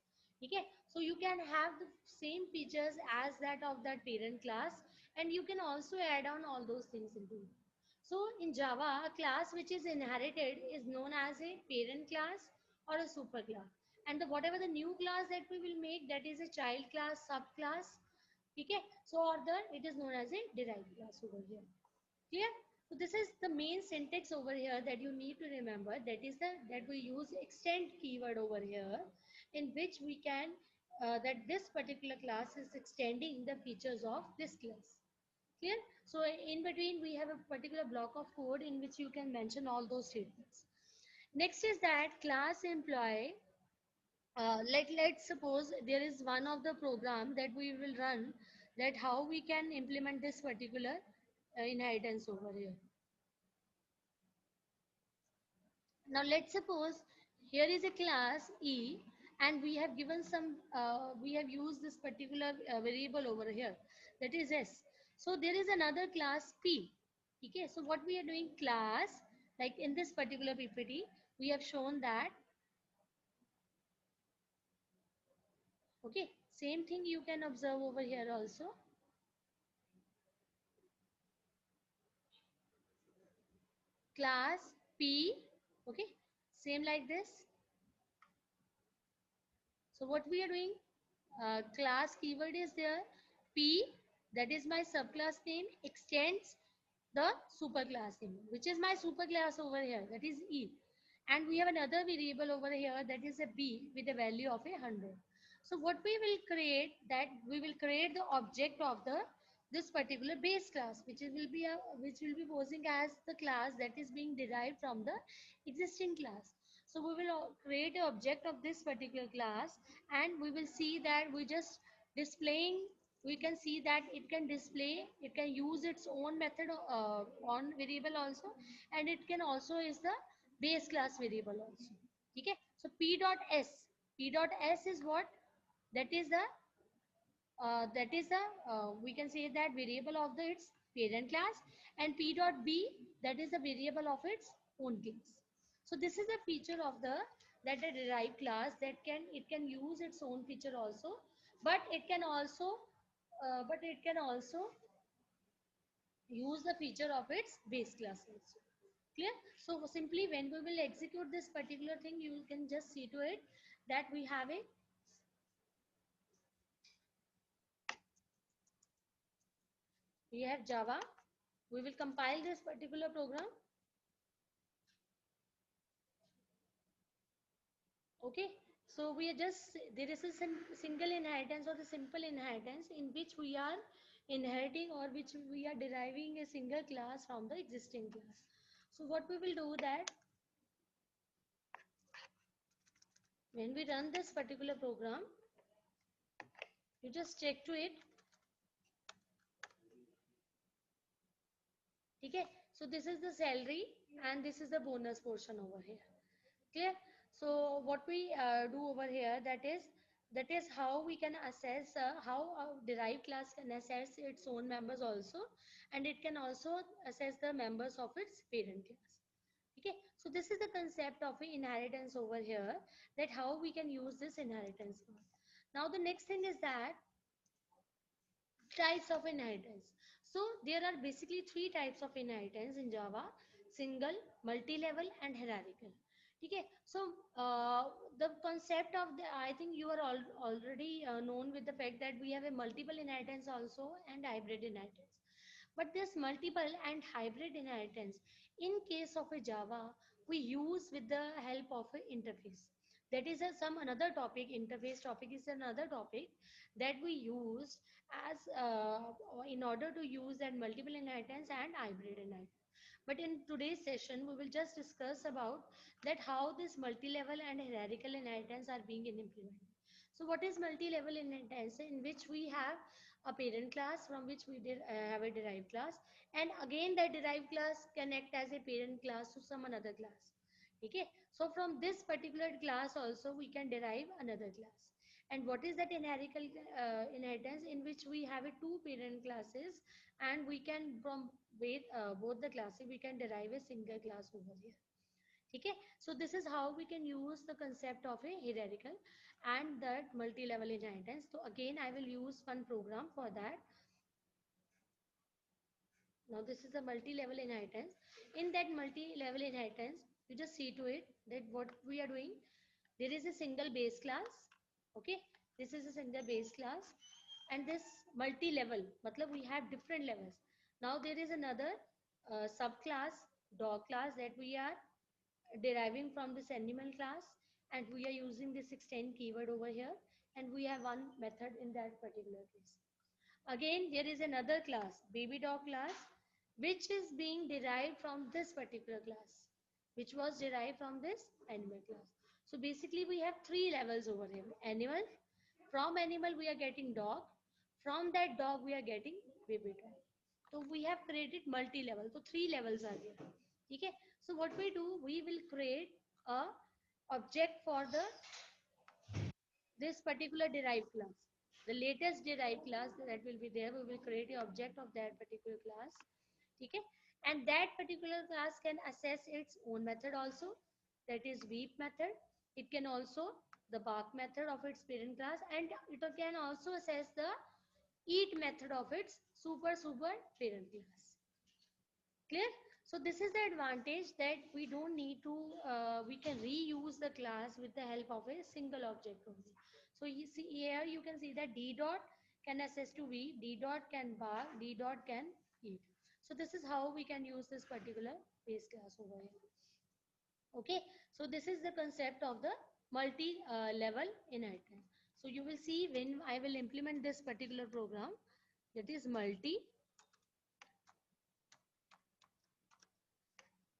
Okay, so you can have the same features as that of that parent class, and you can also add on all those things into it. So in Java, a class which is inherited is known as a parent class or a super class. And whatever the new class that we will make, that is a child class, subclass. Okay, so or it is known as a derived class over here. Clear? So this is the main syntax over here that you need to remember. That is that we use extend keyword over here, in which we can that this particular class is extending the features of this class. Clear? So in between we have a particular block of code in which you can mention all those statements. Next is that class employee. Let's suppose there is one of the program that we will run, that how we can implement this particular inheritance over here. Now let's suppose here is a class E, and we have given some, we have used this particular variable over here, that is S. So there is another class P. Okay, so what we are doing, class, like in this particular PPT, we have shown that. Okay, same thing you can observe over here also. Class P, okay, same like this. So what we are doing, class keyword is there, P, that is my subclass name, extends the superclass name, which is my superclass over here, that is E. And we have another variable over here, that is a B with a value of 100. So what we will create, that we will create the object of the this particular base class, which will be posing as the class that is being derived from the existing class. So we will create an object of this particular class, and we will see that we just displaying, we can see that it can display, it can use its own method on variable also, and it can also is the base class variable also. Okay, so p dot s is what, that is the we can say that variable of the its parent class, and p dot b, that is the variable of its own class. So this is a feature of the that a derived class, that it can use its own feature also, but it can also use the feature of its base class also. Clear? So simply when we will execute this particular thing, you can just see to it that we have a we have Java. We will compile this particular program. Okay, so we are just, there is a single inheritance or the simple inheritance in which we are inheriting or which we are deriving a single class from the existing class. So what we will do that when we run this particular program, you just check to it. Okay, so this is the salary and this is the bonus portion over here. Clear? So what we do over here, that is how we can assess how a derived class can assess its own members also, and it can also assess the members of its parent class. Okay, so this is the concept of inheritance over here, that how we can use this inheritance. Now the next thing is that types of inheritance. So there are basically three types of inheritance in Java: single, multi-level, and hierarchical. Okay, so the concept of the, I think you are already known with the fact that we have a multiple inheritance also and hybrid inheritance. But this multiple and hybrid inheritance, in case of a Java, we use with the help of an interface. That is some another topic. Interface topic is another topic that we use as in order to use that multiple inheritance and hybrid inheritance. But in today's session, we will just discuss about that how this multi-level and hierarchical inheritance are being implemented. So what is multi-level inheritance? In which we have a parent class from which we have a derived class, and again that derived class can act as a parent class to some another class. Okay, so from this particular class also we can derive another class. And what is that hierarchical inheritance? In which we have a two parent classes, and we can from both the classes we can derive a single class over here. Okay, so this is how we can use the concept of a hierarchical and that multi-level inheritance. So again I will use one program for that. Now this is a multi-level inheritance. In that multi-level inheritance, you just see to it that what we are doing. There is a single base class. Okay, this is a single base class, and this multi-level, matlab we have different levels. Now there is another subclass, dog class, that we are deriving from this animal class, and we are using this extend keyword over here, and we have one method in that particular case. Again, there is another class, baby dog class, which is being derived from this particular class, which was derived from this animal class. So basically we have three levels over here. Animal, from animal we are getting dog, from that dog we are getting baby dog. So we have created multi-level. So three levels are there. Okay. So what we do, we will create a object for the this particular derived class. The latest derived class that will be there, we will create an object of that particular class. Okay, and that particular class can access its own method also, that is weep method. It can also the bark method of its parent class, and it can also access the eat method of its super parent class. Clear? So this is the advantage, that we don't need to we can reuse the class with the help of a single object only. So you see here, you can see that d dot can access to V, D dot can bar, D dot can eat. So this is how we can use this particular base class over here. Okay, so this is the concept of the multi level inheritance. So you will see when I will implement this particular program, that is multi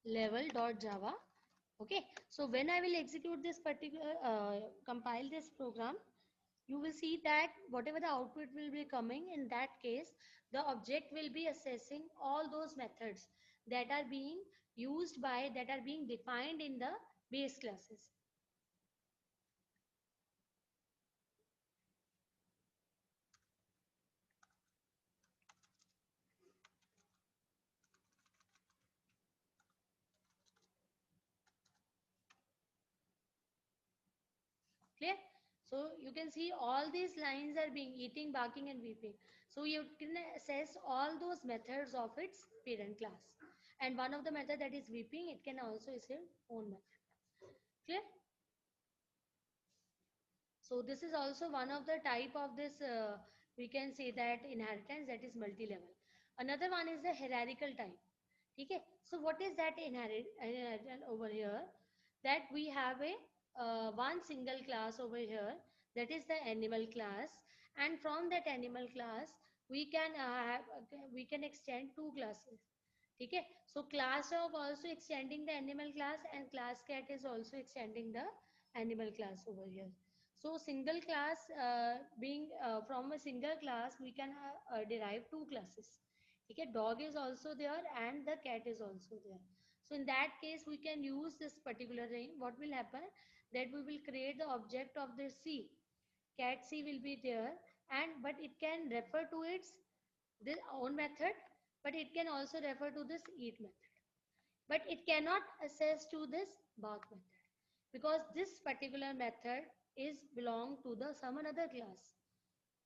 level.java. Okay, so when I will execute this particular compile this program, you will see that whatever the output will be coming, in that case the object will be assessing all those methods that are being used by, that are being defined in the base classes. Clear? So you can see all these lines are being eating, barking and weeping. So you can assess all those methods of its parent class. And one of the method that is weeping, it can also is its own method. Clear? So this is also one of the type of this, we can say that inheritance, that is multi-level. Another one is the hierarchical type. Okay. So what is that inheritance over here? That we have a one single class over here, that is the animal class, and from that animal class we can extend two classes. Okay. So class dog also extending the animal class, and class cat is also extending the animal class over here. So single class, being from a single class we can derive two classes. Okay, dog is also there and the cat is also there. So in that case we can use this particular thing. What will happen, that we will create the object of the C. Cat C will be there, and but it can refer to its this own method, but it can also refer to this eat method, but it cannot access to this bark method, because this particular method is belong to the some another class.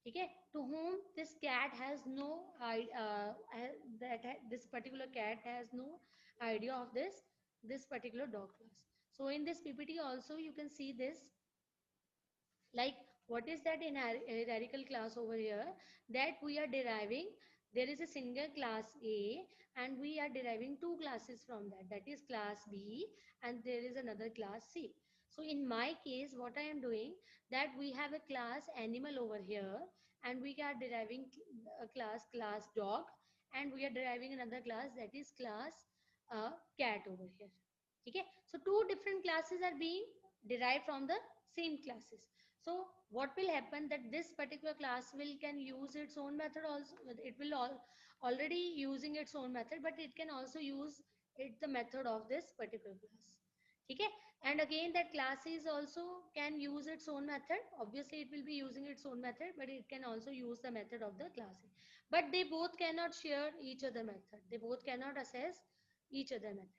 Okay, to whom this cat has no this particular cat has no idea of this particular dog class. So in this PPT also you can see this, like what is that in hierarchical class over here, that we are deriving, there is a single class A and we are deriving two classes from that, that is class B and there is another class C. So in my case what I am doing, that we have a class animal over here and we are deriving a class dog, and we are deriving another class, that is class cat over here. Okay, so two different classes are being derived from the same classes. So what will happen, that this particular class will can use its own method also, it will already using its own method, but it can also use it the method of this particular class. Okay, and again that class is also can use its own method, obviously it will be using its own method, but it can also use the method of the class, but they both cannot share each other method, they both cannot access each other method.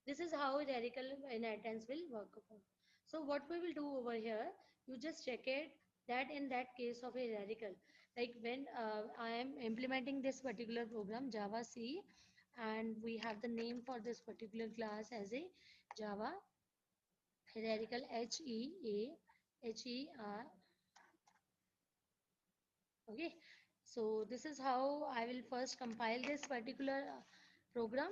This is how hierarchical inheritance will work upon. So what we will do over here, you just check it, that in that case of a hierarchical, like when I am implementing this particular program Java C, and we have the name for this particular class as a Java hierarchical HEAHER. Okay, so this is how I will first compile this particular program.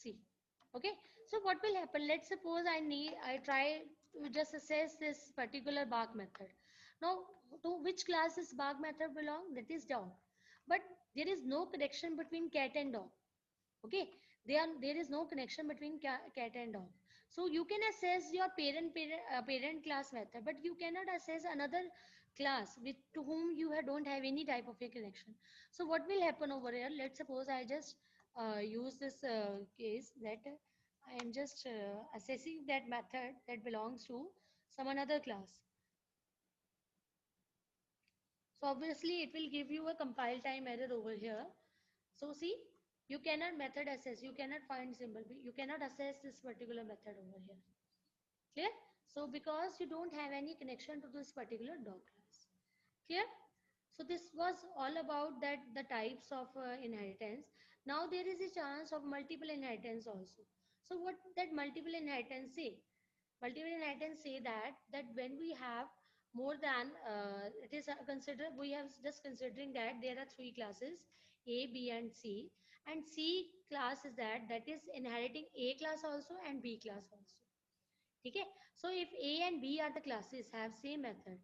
See, okay, so what will happen, let's suppose I try to just assess this particular bark method. Now to which class this bark method belong, that is dog, but there is no connection between cat and dog. Okay, there is no connection between cat and dog. So you can assess your parent class method, but you cannot assess another class with to whom you don't have any type of a connection. So what will happen over here, let's suppose I just use this case that I am just assessing that method that belongs to some another class. So obviously it will give you a compile time error over here. So see, You cannot method assess, you cannot find symbol, you cannot assess this particular method over here. Clear? So because you don't have any connection to this particular dog class. Clear? So this was all about that the types of inheritance. Now there is a chance of multiple inheritance also. So what that multiple inheritance say? Multiple inheritance say that when we have more than it is considered, we have just considering that there are three classes A, B and C, and C class is that is inheriting A class also and B class also. Okay, so if A and B are the classes have same method,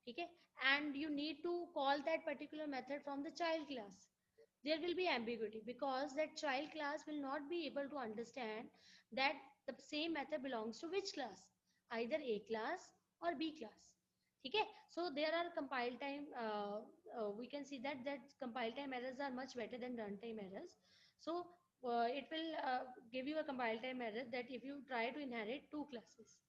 okay, and you need to call that particular method from the child class, there will be ambiguity because that child class will not be able to understand that the same method belongs to which class, either A class or B class. Okay, so there are compile time, we can see that compile time errors are much better than runtime errors. So it will give you a compile time error that if you try to inherit two classes.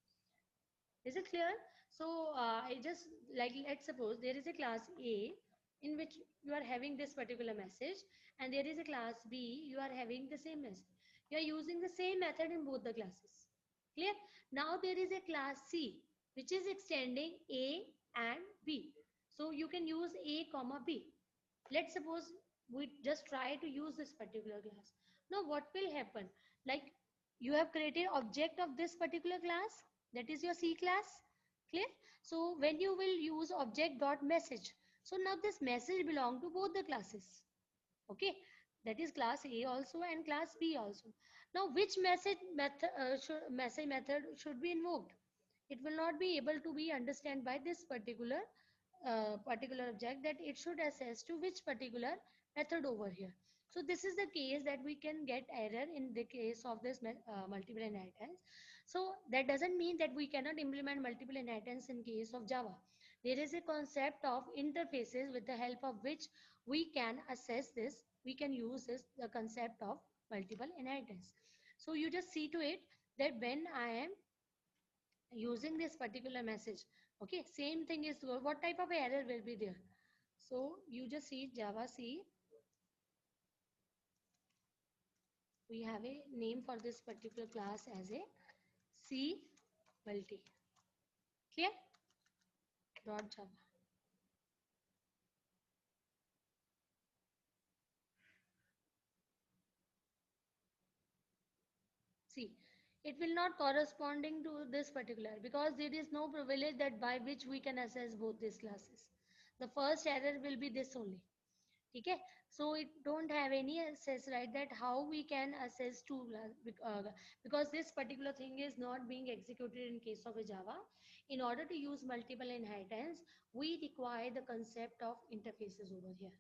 Is it clear? So I just like, let's suppose there is a class A in which you are having this particular message, and there is a class B, you are having the same message. You are using the same method in both the classes. Clear? Now there is a class C which is extending A and B. So you can use A comma B. Let's suppose we just try to use this particular class. Now what will happen? Like, you have created object of this particular class, that is your C class. Clear? So when you will use object dot message, so now this message belong to both the classes. Okay, that is class A also and class B also. Now which message method should be invoked? It will not be able to be understand by this particular object that it should access to which particular method over here. So this is the case that we can get error in the case of this multiple inheritance. So that doesn't mean that we cannot implement multiple inheritance in case of Java. There is a concept of interfaces with the help of which we can assess this. We can use this the concept of multiple inheritance. So you just see to it that when I am using this particular message, okay, same thing is what type of error will be there. So you just see Java C, we have a name for this particular class as a C multi. Clear? Dot Java. See, it will not corresponding to this particular because there is no privilege that by which we can access both these classes. The first error will be this only. Okay, so it don't have any access, right, that how we can assess two because this particular thing is not being executed in case of a Java. In order to use multiple inheritance, we require the concept of interfaces over here.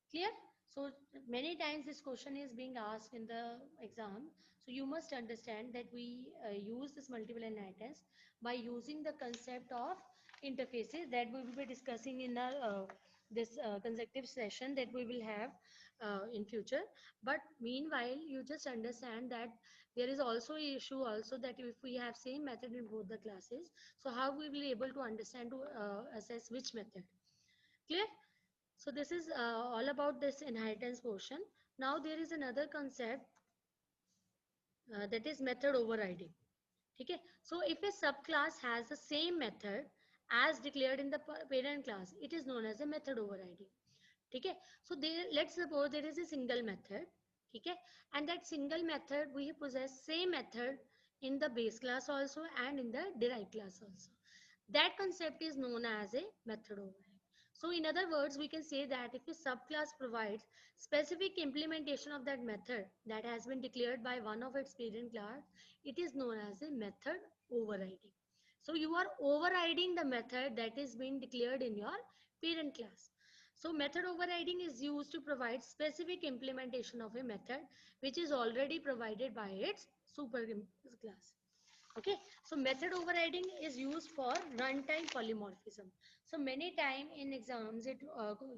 Clear? So many times this question is being asked in the exam. So you must understand that we use this multiple inheritance by using the concept of interfaces that we will be discussing in our this consecutive session that we will have in future. But meanwhile, you just understand that there is also a issue also that if we have same method in both the classes, so how we will be able to understand to assess which method. Clear? So this is all about this inheritance portion. Now there is another concept that is method overriding. Okay. So if a subclass has the same method as declared in the parent class, it is known as a method overriding. Okay. So there, let's suppose there is a single method. Okay. And that single method we possess same method in the base class also and in the derived class also. That concept is known as a method overriding. So in other words, we can say that if a subclass provides specific implementation of that method that has been declared by one of its parent class, it is known as a method overriding. So you are overriding the method that is being declared in your parent class. So method overriding is used to provide specific implementation of a method which is already provided by its super class. Okay, so method overriding is used for runtime polymorphism. So many time in exams it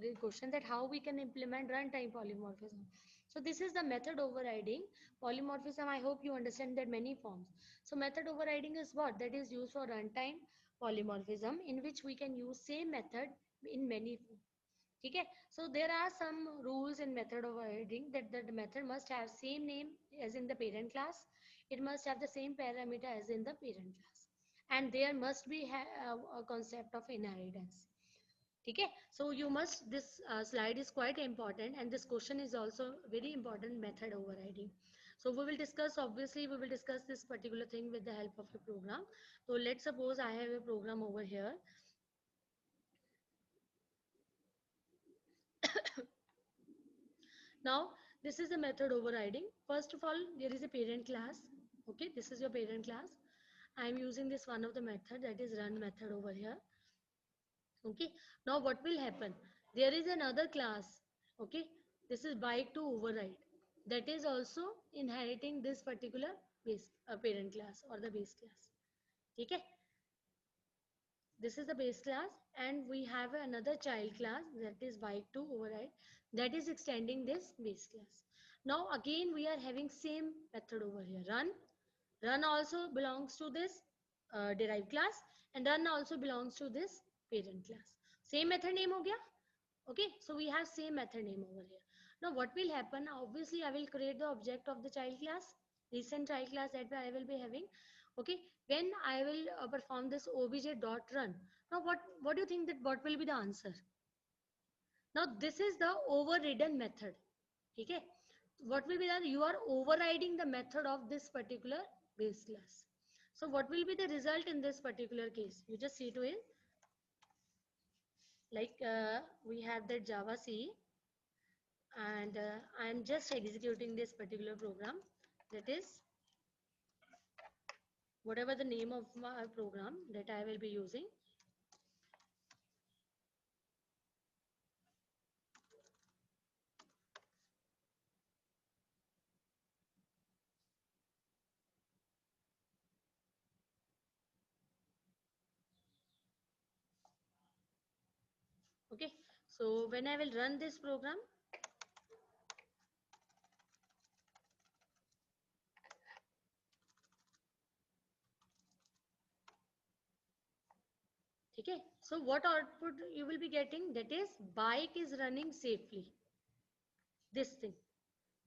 the question that how we can implement runtime polymorphism. So this is the method overriding polymorphism. I hope you understand that many forms. So method overriding is what that is used for runtime polymorphism in which we can use same method in many forms. ठीक है. So there are some rules in method overriding that the method must have same name as in the parent class. It must have the same parameter as in the parent class, and there must be a concept of inheritance. ठीक है. So you must, this slide is quite important, and this question is also very important, method overriding. So we will discuss, obviously we will discuss this particular thing with the help of a program. So let's suppose I have a program over here. Now this is the method overriding. First of all, there is a parent class. Okay, this is your parent class. I am using this one of the method, that is run method over here. Okay, now what will happen? There is another class. Okay, this is bike to override, that is also inheriting this particular base parent class or the base class. Okay, this is the base class, and we have another child class, that is bike to override, that is extending this base class. Now again we are having same method over here, run also belongs to this derived class, and run also belongs to this parent class. Same method name ho gaya. Okay, so we have same method name over here. Now what will happen? Obviously I will create the object of the child class, recent child class that I will be having. Okay, when I will perform this obj dot run. Now what do you think that what will be the answer? Now this is the overridden method. Okay, what will be that? You are overriding the method of this particular base class. So what will be the result in this particular case? You just see to it. Like we have the Java C, and I am just executing this particular program, that is whatever the name of my program that I will be using. Okay, so when I will run this program, okay, so what output you will be getting? That is bike is running safely. This thing,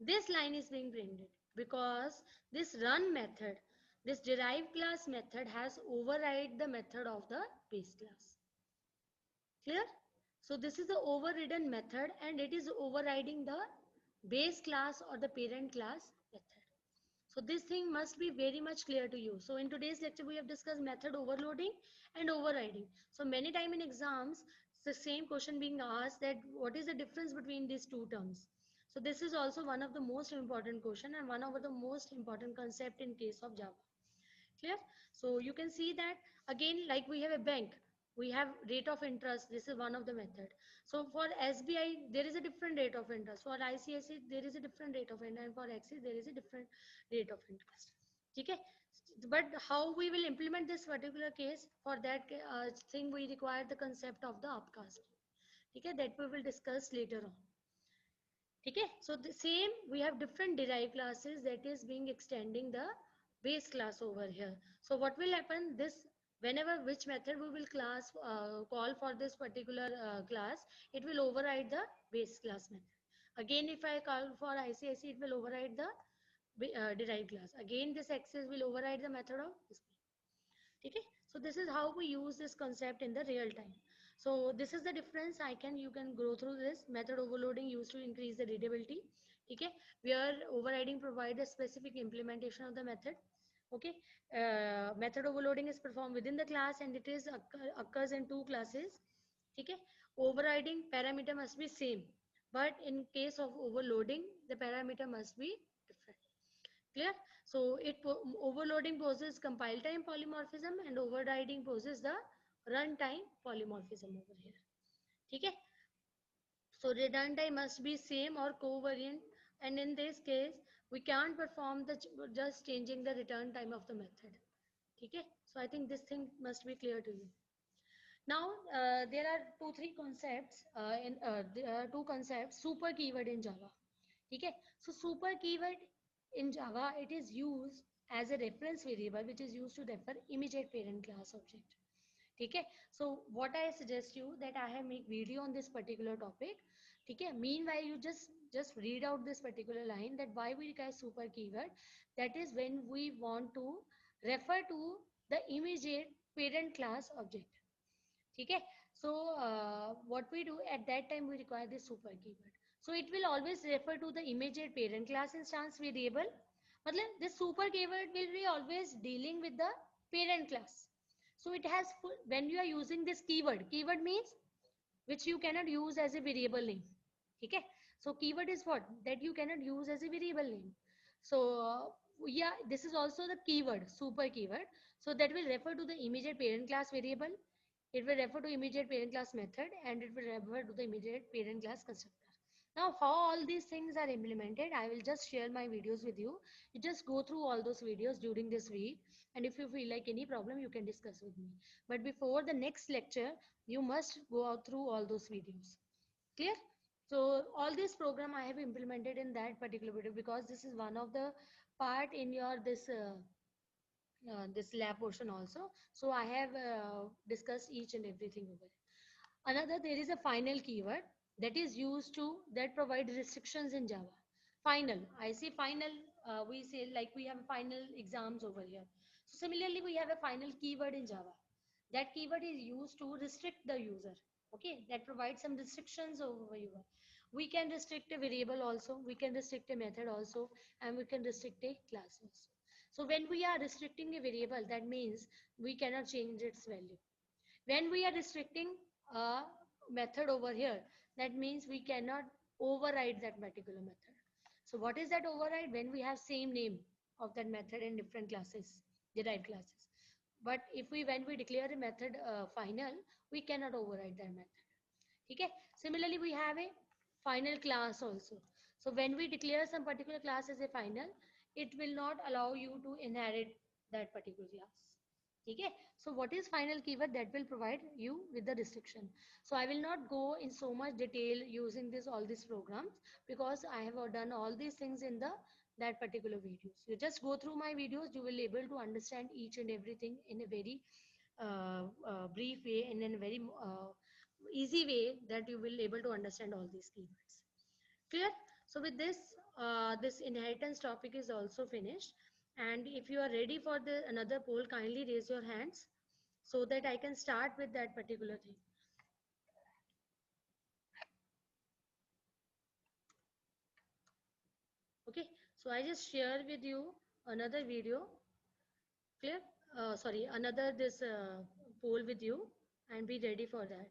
this line is being printed because this run method, this derived class method has override the method of the base class. Clear? So this is the overridden method, and it is overriding the base class or the parent class method. So this thing must be very much clear to you. So in today's lecture, we have discussed method overloading and overriding. So many time in exams, the same question being asked, that what is the difference between these two terms? So this is also one of the most important question and one of the most important concept in case of Java. Clear? So you can see that again, like we have a bank, we have rate of interest. This is one of the method. So for SBI, there is a different rate of interest. For ICICI, there is a different rate of interest, and for Axis, there is a different rate of interest. Okay, but how we will implement this particular case? For that thing, we require the concept of the upcast. Okay, that we will discuss later on. Okay, so the same, we have different derived classes that is being extending the base class over here. So what will happen? This, whenever which method we will call for this particular class, it will override the base class method. Again, if I call for ICIC, it will override the derived class. Again, this access will override the method of display. Okay, so this is how we use this concept in the real time. So this is the difference. You can go through this. Method overloading used to increase the readability. Okay, where overriding provide a specific implementation of the method. Okay, method overloading is performed within the class, and it is occurs in two classes. Okay, overriding parameter must be same, but in case of overloading, the parameter must be different. Clear? So overloading poses compile time polymorphism, and overriding poses the runtime polymorphism over here. Okay? So return time must be same or covariant, and in this case we can't perform the just changing the return time of the method. Okay? So I think this thing must be clear to you. Now there are three concepts there are two concepts. Super keyword in Java. Okay, so super keyword in Java, it is used as a reference variable which is used to refer immediate parent class object. ठीक है. So what I suggest you that I have make video on this particular topic. ठीक है. Meanwhile you just read out this particular line that why we require super keyword. That is when we want to refer to the immediate parent class object. ठीक है. So what we do at that time we require this super keyword. So it will always refer to the immediate parent class instance variable. मतलब this super keyword will be always dealing with the parent class. So it has when you are using this keyword means which you cannot use as a variable name. ठीक है. So keyword is what that you cannot use as a variable name. So yeah, this is also the keyword, super keyword. So that will refer to the immediate parent class variable. It will refer to immediate parent class method, and it will refer to the immediate parent class constructor. Now, how all these things are implemented, I will just share my videos with you. You just go through all those videos during this week, and if you feel like any problem, you can discuss with me. But before the next lecture, you must go out through all those videos. Clear? So all this program I have implemented in that particular video because this is one of the part in your this lab portion also. So I have discussed each and everything over it. Another, there is a final keyword that is used to that provide restrictions in Java. Final, I say final, we say like we have final exams over here. So similarly, we have a final keyword in Java. That keyword is used to restrict the user. Okay, that provides some restrictions over you. We can restrict a variable also, we can restrict a method also, and we can restrict a class also. So when we are restricting a variable, that means we cannot change its value. When we are restricting a method over here, that means we cannot override that particular method. So what is that override? When we have same name of that method in different classes, derived classes. But if we when we declare a method final, we cannot override that method. Okay. Similarly, we have a final class also. So when we declare some particular class as a final, it will not allow you to inherit that particular class. Okay. So what is final keyword? That will provide you with the restriction. So I will not go in so much detail using this all these programs because I have done all these things in the that particular videos. You just go through my videos, you will be able to understand each and everything in a very brief way and in a very easy way that you will able to understand all these keywords. Clear? So with this, this inheritance topic is also finished. And if you are ready for the another poll, kindly raise your hands so that I can start with that particular thing. Okay, so I just share with you another video. Clear? Sorry, another this poll with you and be ready for that.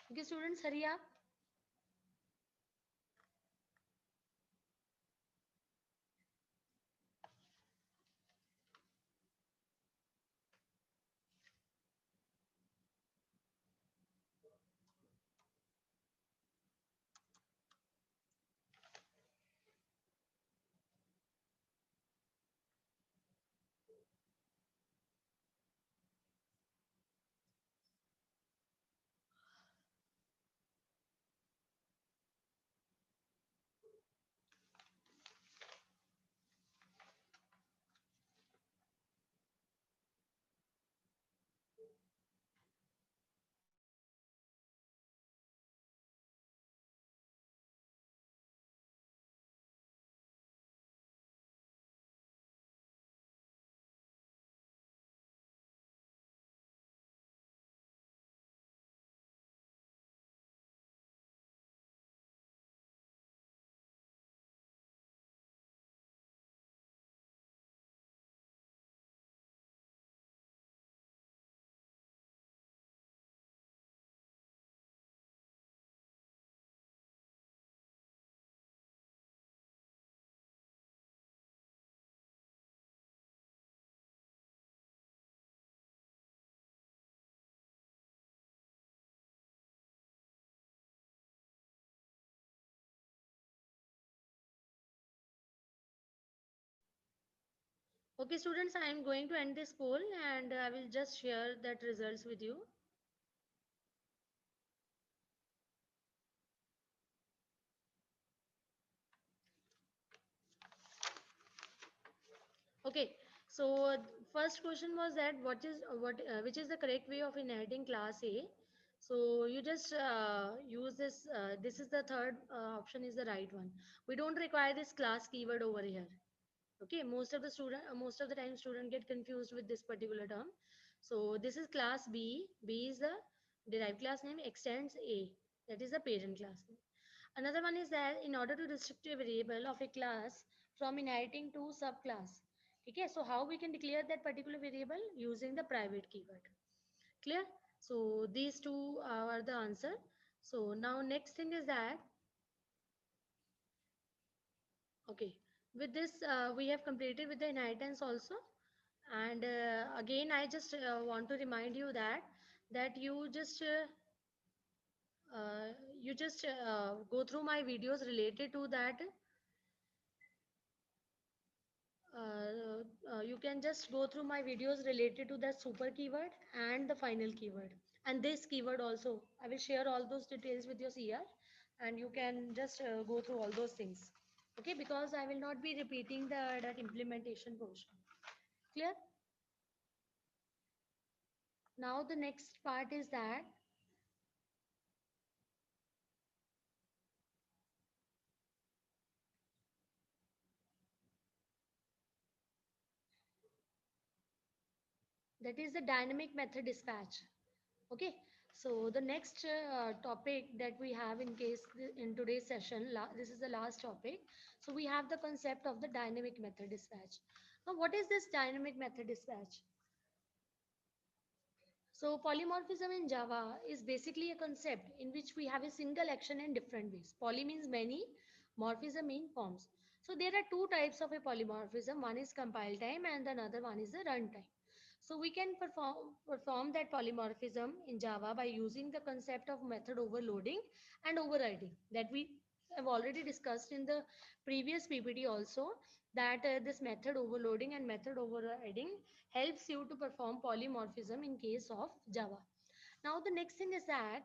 Okay, students, hurry up. Okay, students, I am going to end this poll and I will just share that results with you. Okay, so first question was that which is the correct way of inheriting class A? So you just use this. This is the third option is the right one. We don't require this class keyword over here. Okay, most of the time student get confused with this particular term. So this is class B. B is the derived class name, extends A. That is the parent class name. Another one is that in order to restrict a variable of a class from inheriting to subclass. Okay, so how we can declare that particular variable using the private keyword. Clear? So these two are the answer. So now next thing is that, okay, with this we have completed with the inheritance also. And again, I just want to remind you that you just go through my videos related to that. You can just go through my videos related to that super keyword and the final keyword and this keyword also. I will share all those details with your CR and you can just go through all those things. Okay, because I will not be repeating that implementation portion. Clear? Now the next part is that is the dynamic method dispatch. Okay, so the next topic that we have in today's session, this is the last topic. So we have the concept of the dynamic method dispatch. Now what is this dynamic method dispatch? So polymorphism in Java is basically a concept in which we have a single action in different ways. Poly means many, morphism means forms. So there are two types of a polymorphism. One is compile time and another one is the runtime. So we can perform that polymorphism in Java by using the concept of method overloading and overriding that we have already discussed in the previous PPT also, that this method overloading and method overriding helps you to perform polymorphism in case of Java. Now the next thing is that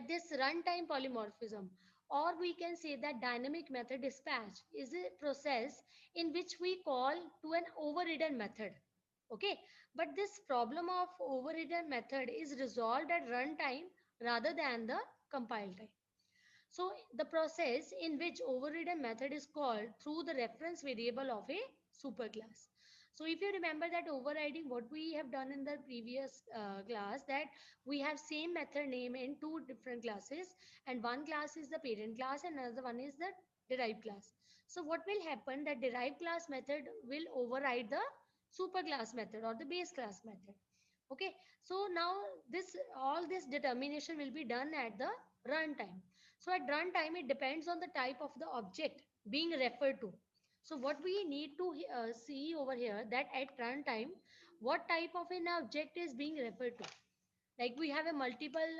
this runtime polymorphism, or we can say that dynamic method dispatch, is a process in which we call to an overridden method. Okay, but this problem of overridden method is resolved at runtime rather than the compile time. So the process in which overridden method is called through the reference variable of a superclass. So if you remember that overriding, what we have done in the previous class, that we have same method name in two different classes, and one class is the parent class and another one is the derived class. So what will happen, that derived class method will override the superclass method or the base class method. Okay, so now this all this determination will be done at the runtime. So at runtime, it depends on the type of the object being referred to. So what we need to see over here, that at runtime, what type of an object is being referred to. Like we have a multiple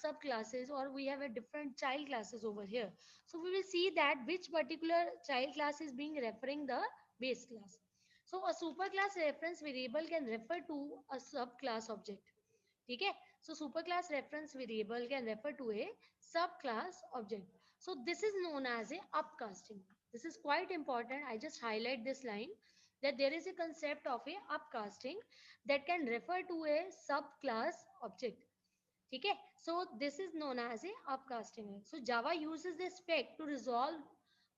subclasses, or we have a different child classes over here. So we will see that which particular child class is being referring the base class. So a superclass reference variable can refer to a subclass object. Okay, so superclass reference variable can refer to a subclass object. So this is known as a upcasting. This is quite important. I just highlight this line, that there is a concept of a upcasting that can refer to a subclass object. Okay, so this is known as a upcasting. So Java uses this spec to resolve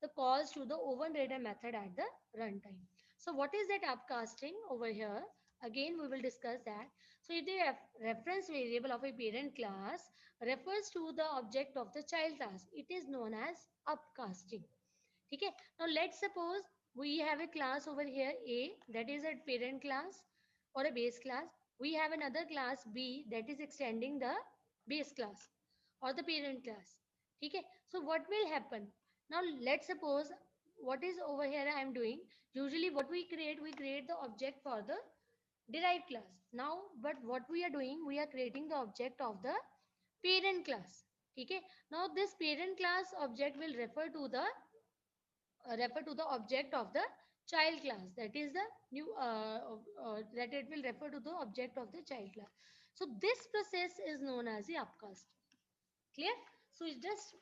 the calls to the overridden method at the runtime. So what is that upcasting over here? Again, we will discuss that. So if the reference variable of a parent class refers to the object of the child class, it is known as upcasting. Okay, now let's suppose we have a class over here A, that is a parent class or a base class. We have another class B that is extending the base class or the parent class. Okay, so what will happen? Now let's suppose what is over here I am doing. Usually what we create the object for the derived class. Now, but what we are doing, we are creating the object of the parent class. Okay, now this parent class object will refer to the object of the child class, that is the new that it will refer to the object of the child class. So this process is known as the upcast. Clear? So you just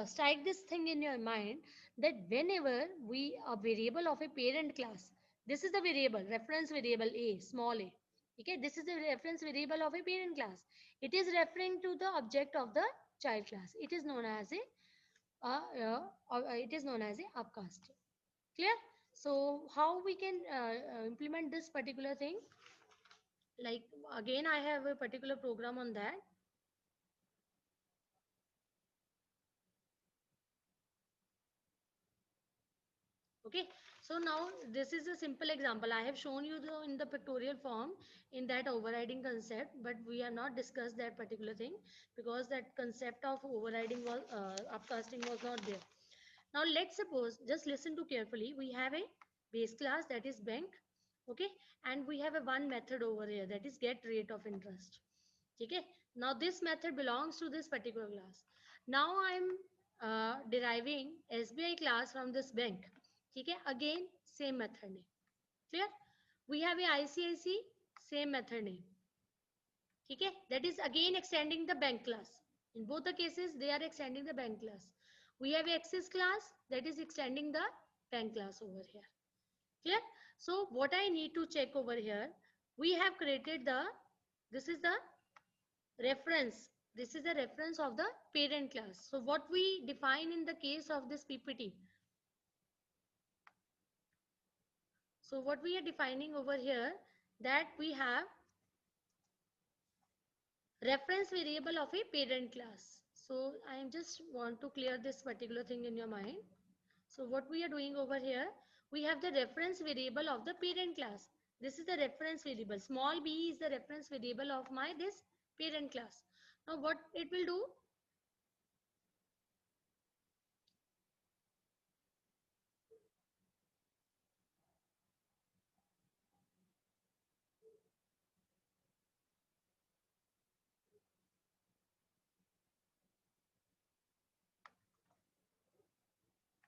strike this thing in your mind, that whenever we a variable of a parent class, this is the variable reference variable a, small a. Okay, this is the reference variable of a parent class. It is referring to the object of the child class. It is known as a upcast. Clear? So how we can implement this particular thing? Like again, I have a particular program on that. Okay, so now this is a simple example. I have shown you in the pictorial form in that overriding concept, but we have not discussed that particular thing because that concept of overriding was upcasting was not there. Now let's suppose, just listen to carefully. We have a base class, that is bank. Okay, and we have a one method over here, that is get rate of interest. Okay, now this method belongs to this particular class. Now I'm deriving SBI class from this bank. Okay, again same method name. Clear? We have a ICIC, same method name. Okay, that is again extending the bank class. In both the cases, they are extending the bank class. We have access class, that is extending the bank class over here. Clear? So what I need to check over here, we have created the, this is the reference. This is the reference of the parent class. So what we define in the case of this PPT. So what we are defining over here, that we have reference variable of a parent class. So I just want to clear this particular thing in your mind. So what we are doing over here, we have the reference variable of the parent class. This is the reference variable. Small b is the reference variable of my this parent class. Now what it will do?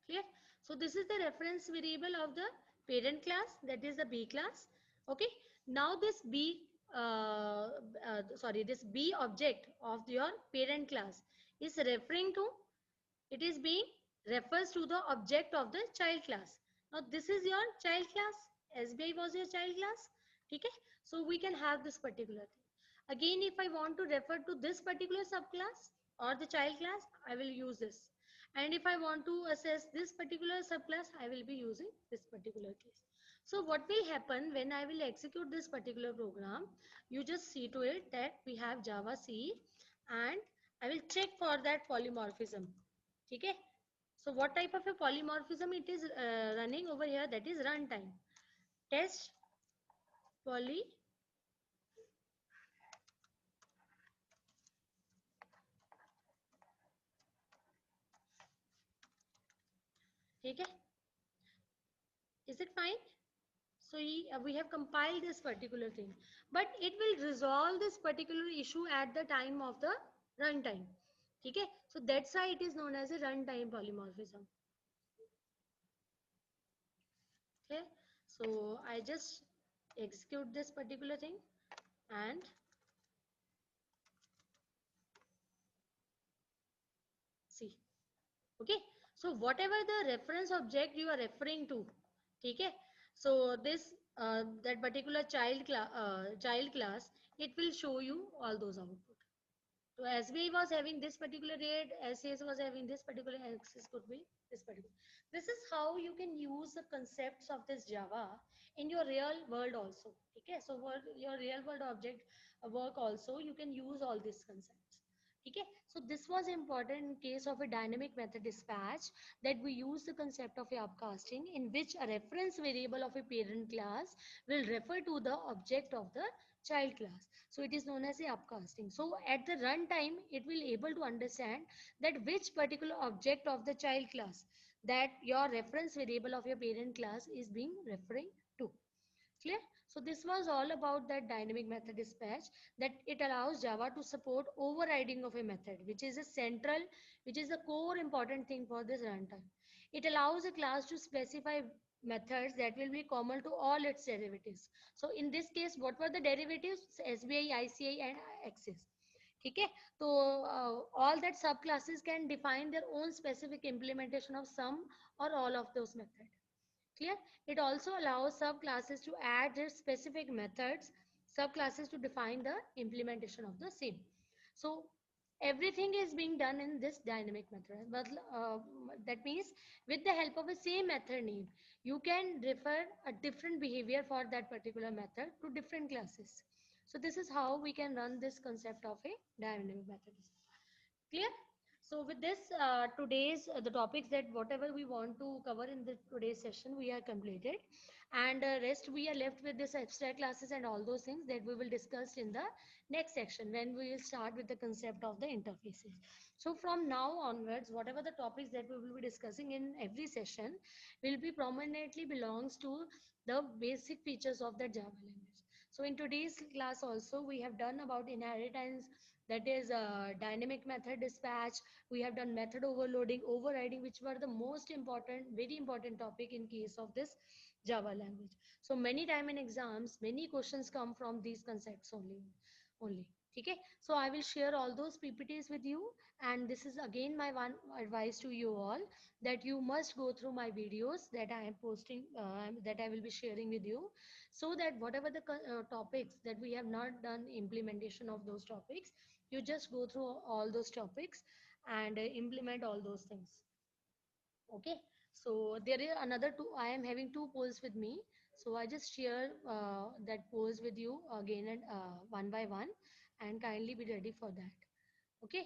Clear? So this is the reference variable of the parent class, that is the B class. Okay. Now this this B object of your parent class is referring to, it is being refers to the object of the child class. Now this is your child class. SBI was your child class. Okay. So we can have this particular thing. Again, if I want to refer to this particular subclass or the child class, I will use this. And if I want to assess this particular subclass, I will be using this particular case. So what will happen when I will execute this particular program? You just see to it that we have Java C, and I will check for that polymorphism. Okay. So what type of a polymorphism it is running over here? That is runtime. Test polymorphism. ठीक है? Is it fine? So we have compiled this particular thing, but it will resolve this particular issue at the time of the runtime. Okay, so that's why it is known as a runtime polymorphism. Okay, so I just execute this particular thing and see. Okay, so whatever the reference object you are referring to, okay, so this that particular child class, it will show you all those output. So SBI was having this particular rate, SCS was having this particular axis could be this particular. This is how you can use the concepts of this Java in your real world also. Okay, so for your real world object work also, you can use all these concepts. Okay, so this was important in case of a dynamic method dispatch, that we use the concept of a upcasting, in which a reference variable of a parent class will refer to the object of the child class. So it is known as a upcasting. So at the runtime, it will able to understand that which particular object of the child class that your reference variable of your parent class is being referring to. Clear? So this was all about that dynamic method dispatch, that it allows Java to support overriding of a method, which is a central, which is the core important thing for this runtime. It allows a class to specify methods that will be common to all its derivatives. So in this case, what were the derivatives? SBI, ICI and Axis. Okay, so all that subclasses can define their own specific implementation of some or all of those methods. Clear? It also allows subclasses to add their specific methods, subclasses to define the implementation of the same. So everything is being done in this dynamic method. But that means with the help of a same method name, you can refer a different behavior for that particular method to different classes. So this is how we can run this concept of a dynamic method. Clear? So with this, today's the topics that whatever we want to cover in the today's session, we are completed, and rest we are left with this abstract classes and all those things that we will discuss in the next section, when we will start with the concept of the interfaces. So from now onwards, whatever the topics that we will be discussing in every session will be prominently belongs to the basic features of the Java language. So in today's class also, we have done about inheritance, that is dynamic method dispatch. We have done method overloading, overriding, which were the most important, very important topic in case of this Java language. So many time in exams, many questions come from these concepts only. Okay, so I will share all those PPTs with you, and this is again my one advice to you all, that you must go through my videos that I am posting, that I will be sharing with you, so that whatever the topics that we have not done implementation of those topics, you just go through all those topics and implement all those things. Okay, so there is another two, I am having two polls with me, so I just share that polls with you again and one by one, and kindly be ready for that. Okay,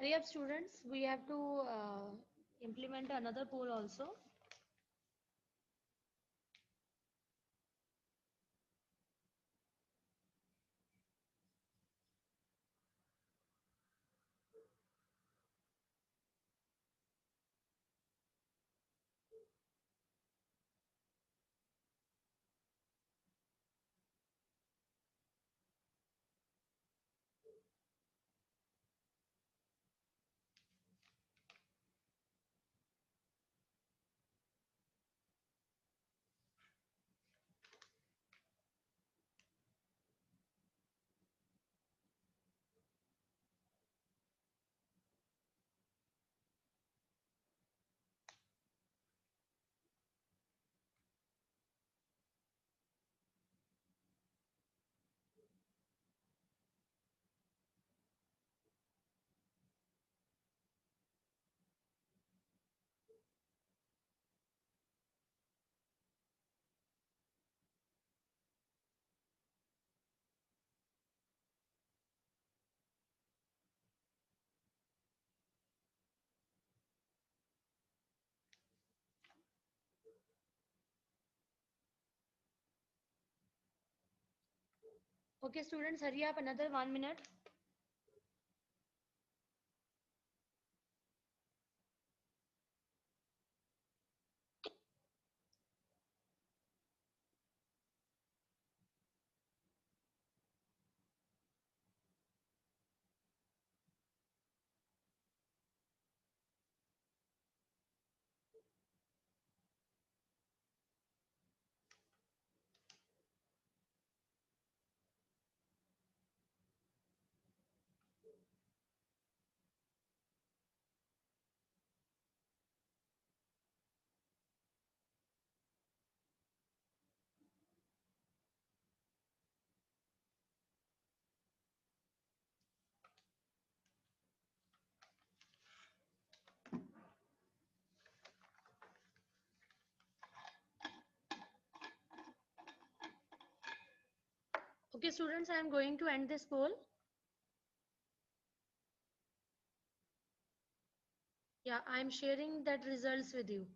Hurry up, students. We have to implement another poll also. Okay, students, hurry up. Another 1 minute. Okay, students, I am going to end this poll. Yeah, I am sharing that results with you.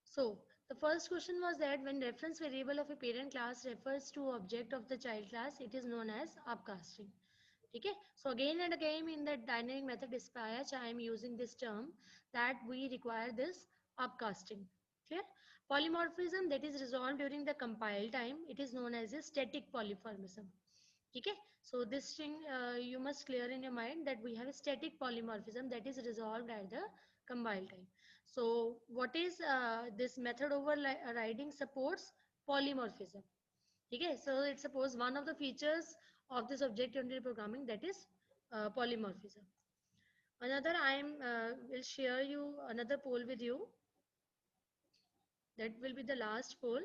So, the first question was that when reference variable of a parent class refers to object of the child class, it is known as upcasting. Okay, so again and again in the dynamic method dispatch, I am using this term that we require this upcasting. Clear? Polymorphism that is resolved during the compile time, it is known as a static polymorphism. Okay, so this thing you must clear in your mind that we have a static polymorphism that is resolved at the compile time. So what is this method overriding supports polymorphism. Okay, so it's suppose one of the features of this object-oriented programming that is polymorphism. Another I am will share you another poll with you. That will be the last poll.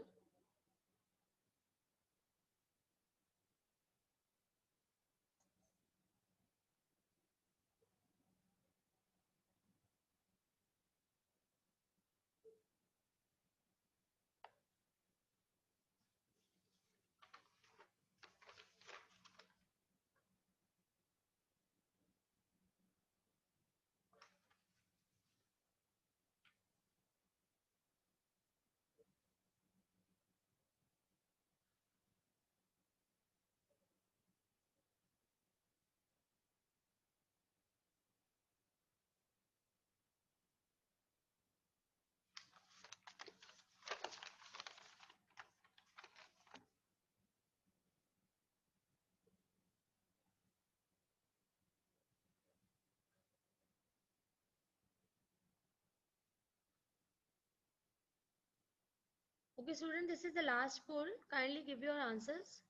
Okay, student, this is the last poll. Kindly give your answers.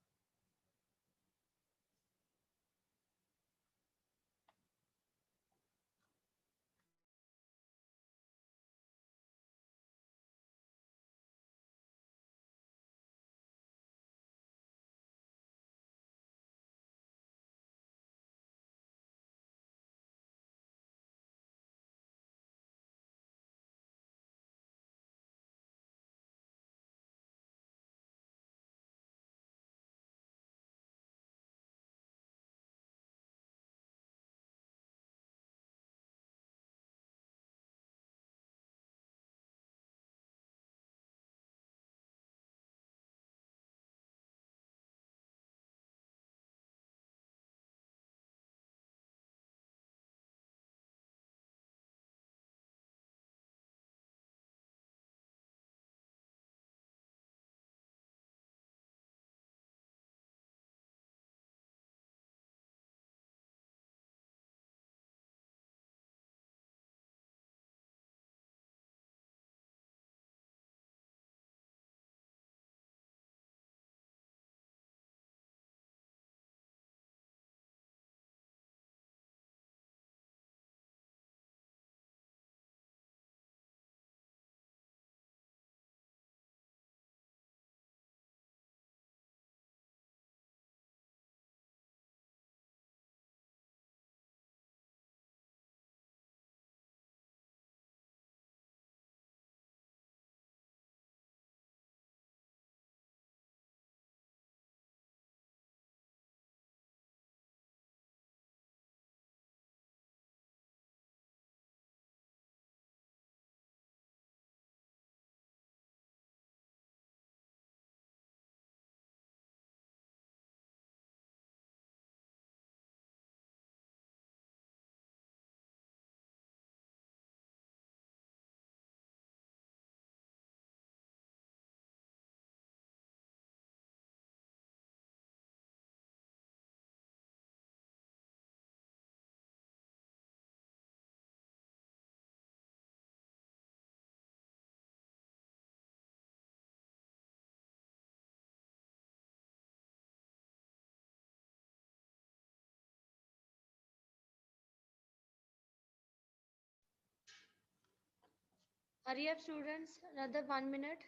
Hurry up, students. Another 1 minute.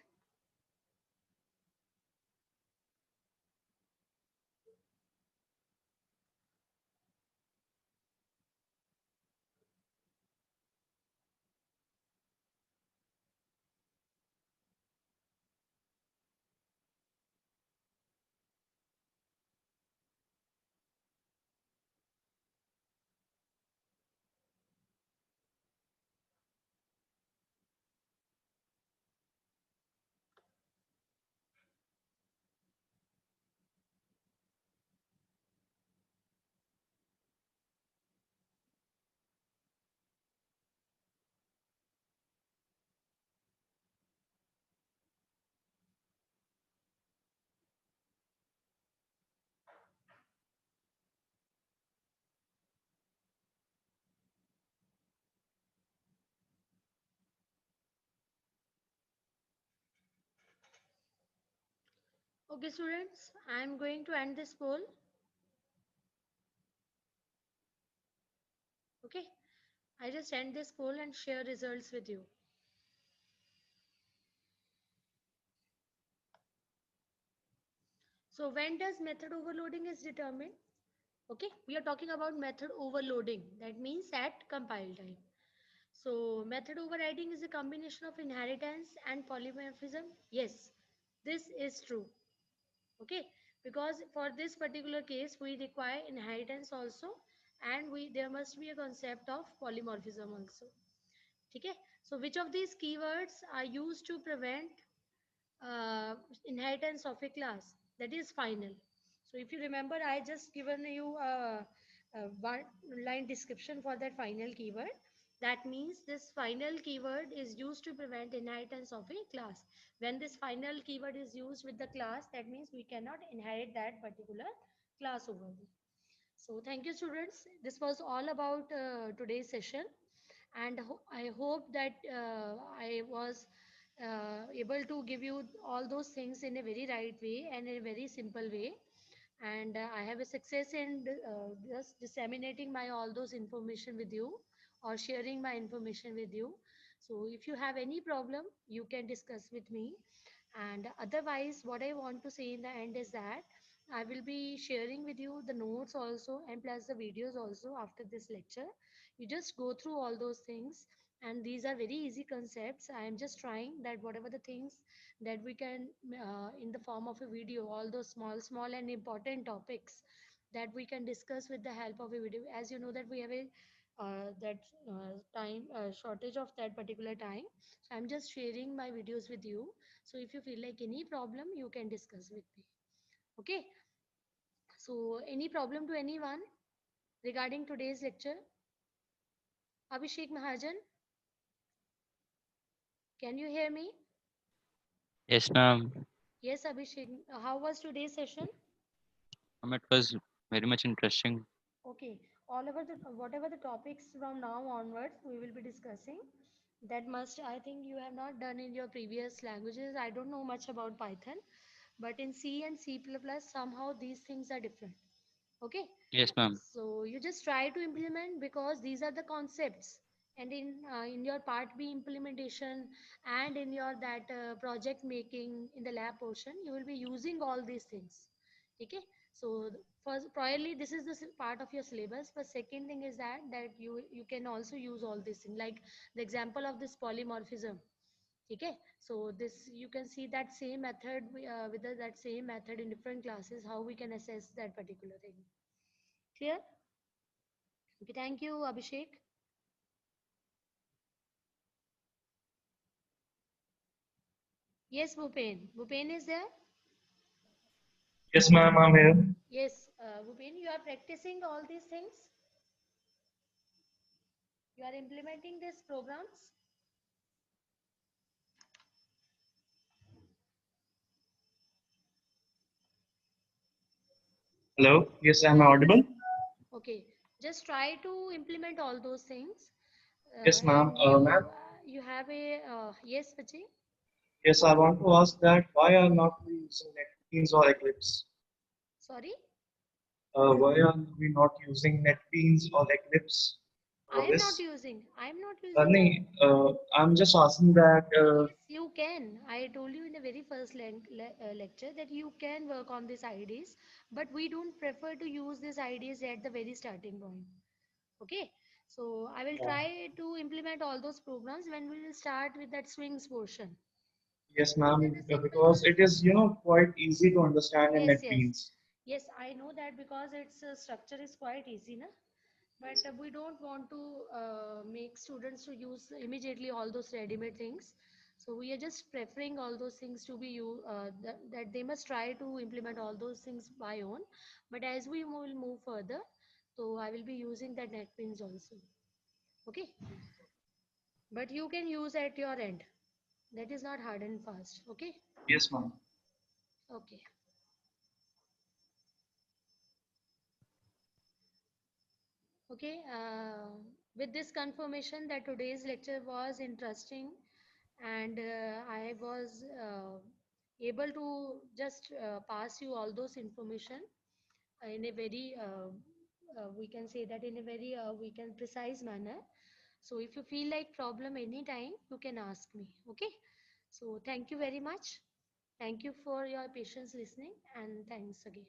Okay, students, I am going to end this poll. Okay, I just end this poll and share results with you. So when does method overloading is determined? Okay, we are talking about method overloading. That means at compile time. So method overriding is a combination of inheritance and polymorphism. Yes, this is true. Okay, because for this particular case we require inheritance also, and we there must be a concept of polymorphism also. Okay, so which of these keywords are used to prevent uh, inheritance of a class? That is final. So if you remember, I just given you a one line description for that final keyword. That means this final keyword is used to prevent inheritance of a class. When this final keyword is used with the class, that means we cannot inherit that particular class over there. So thank you, students. This was all about today's session, and I hope that I was able to give you all those things in a very right way and in a very simple way. And I have a success in just disseminating my all those information with you, or sharing my information with you. So if you have any problem, you can discuss with me. And otherwise, what I want to say in the end is that I will be sharing with you the notes also, and plus the videos also after this lecture. You just go through all those things, and these are very easy concepts. I am just trying that whatever the things that we can in the form of a video, all those small and important topics that we can discuss with the help of a video. As you know that we have a that time shortage of that particular time, so I'm just sharing my videos with you. So if you feel like any problem, you can discuss with me. Okay, so any problem to anyone regarding today's lecture? Abhishek Mahajan, can you hear me? Yes, ma'am. Yes, Abhishek. How was today's session? It was very much interesting. Okay, all over the whatever the topics from now onwards we will be discussing. That must, I think you have not done in your previous languages. I don't know much about Python, but in C and C++ somehow these things are different. Okay, Yes, ma'am. so you just try to implement because these are the concepts, and in your part B implementation and in your that project making in the lab portion, you will be using all these things. Okay, so first priorly this is the part of your syllabus, but second thing is that you can also use all these things, like the example of this polymorphism. Okay, so this you can see that same method with that same method in different classes, how we can assess that particular thing. Clear? Okay, thank you, Abhishek. Yes, Bhupen. Bhupen is there? Yes, ma'am, I'm here. Yes, Bhupen, you are practicing all these things? You are implementing these programs? Hello. Yes, I'm audible. Okay, just try to implement all those things. Yes, ma'am. And you Ma'am. you have a yes, Vachi? Yes, I want to ask that why are not we using NetBeans or Eclipse? Sorry? Why are we not using NetBeans or Eclipse? I am not Yes. using. I am not using that. Sunny, I'm just asking that. Yes, you can. I told you in the very first lecture that you can work on these IDs, but we don't prefer to use these IDs at the very starting point. Okay, so I will Yeah. try to implement all those programs when we will start with that swings portion. Yes, These are ma'am. the simple Because ones. it is, quite easy to understand in Yes, yes, NetBeans. yes. I know that because its structure is quite easy, na? But we don't want to make students to use immediately all those ready-made things. So we are just preferring all those things to be you that they must try to implement all those things by own. But as we will move further, so I will be using that NetBeans also. Okay, but you can use at your end. That is not hard and fast. Okay, Yes, ma'am. okay. Okay, with this confirmation that today's lecture was interesting and I was able to just pass you all those information in a very, we can say that in a very, we can precise manner. So if you feel like problem anytime, you can ask me. Okay. So thank you very much. Thank you for your patience listening and thanks again.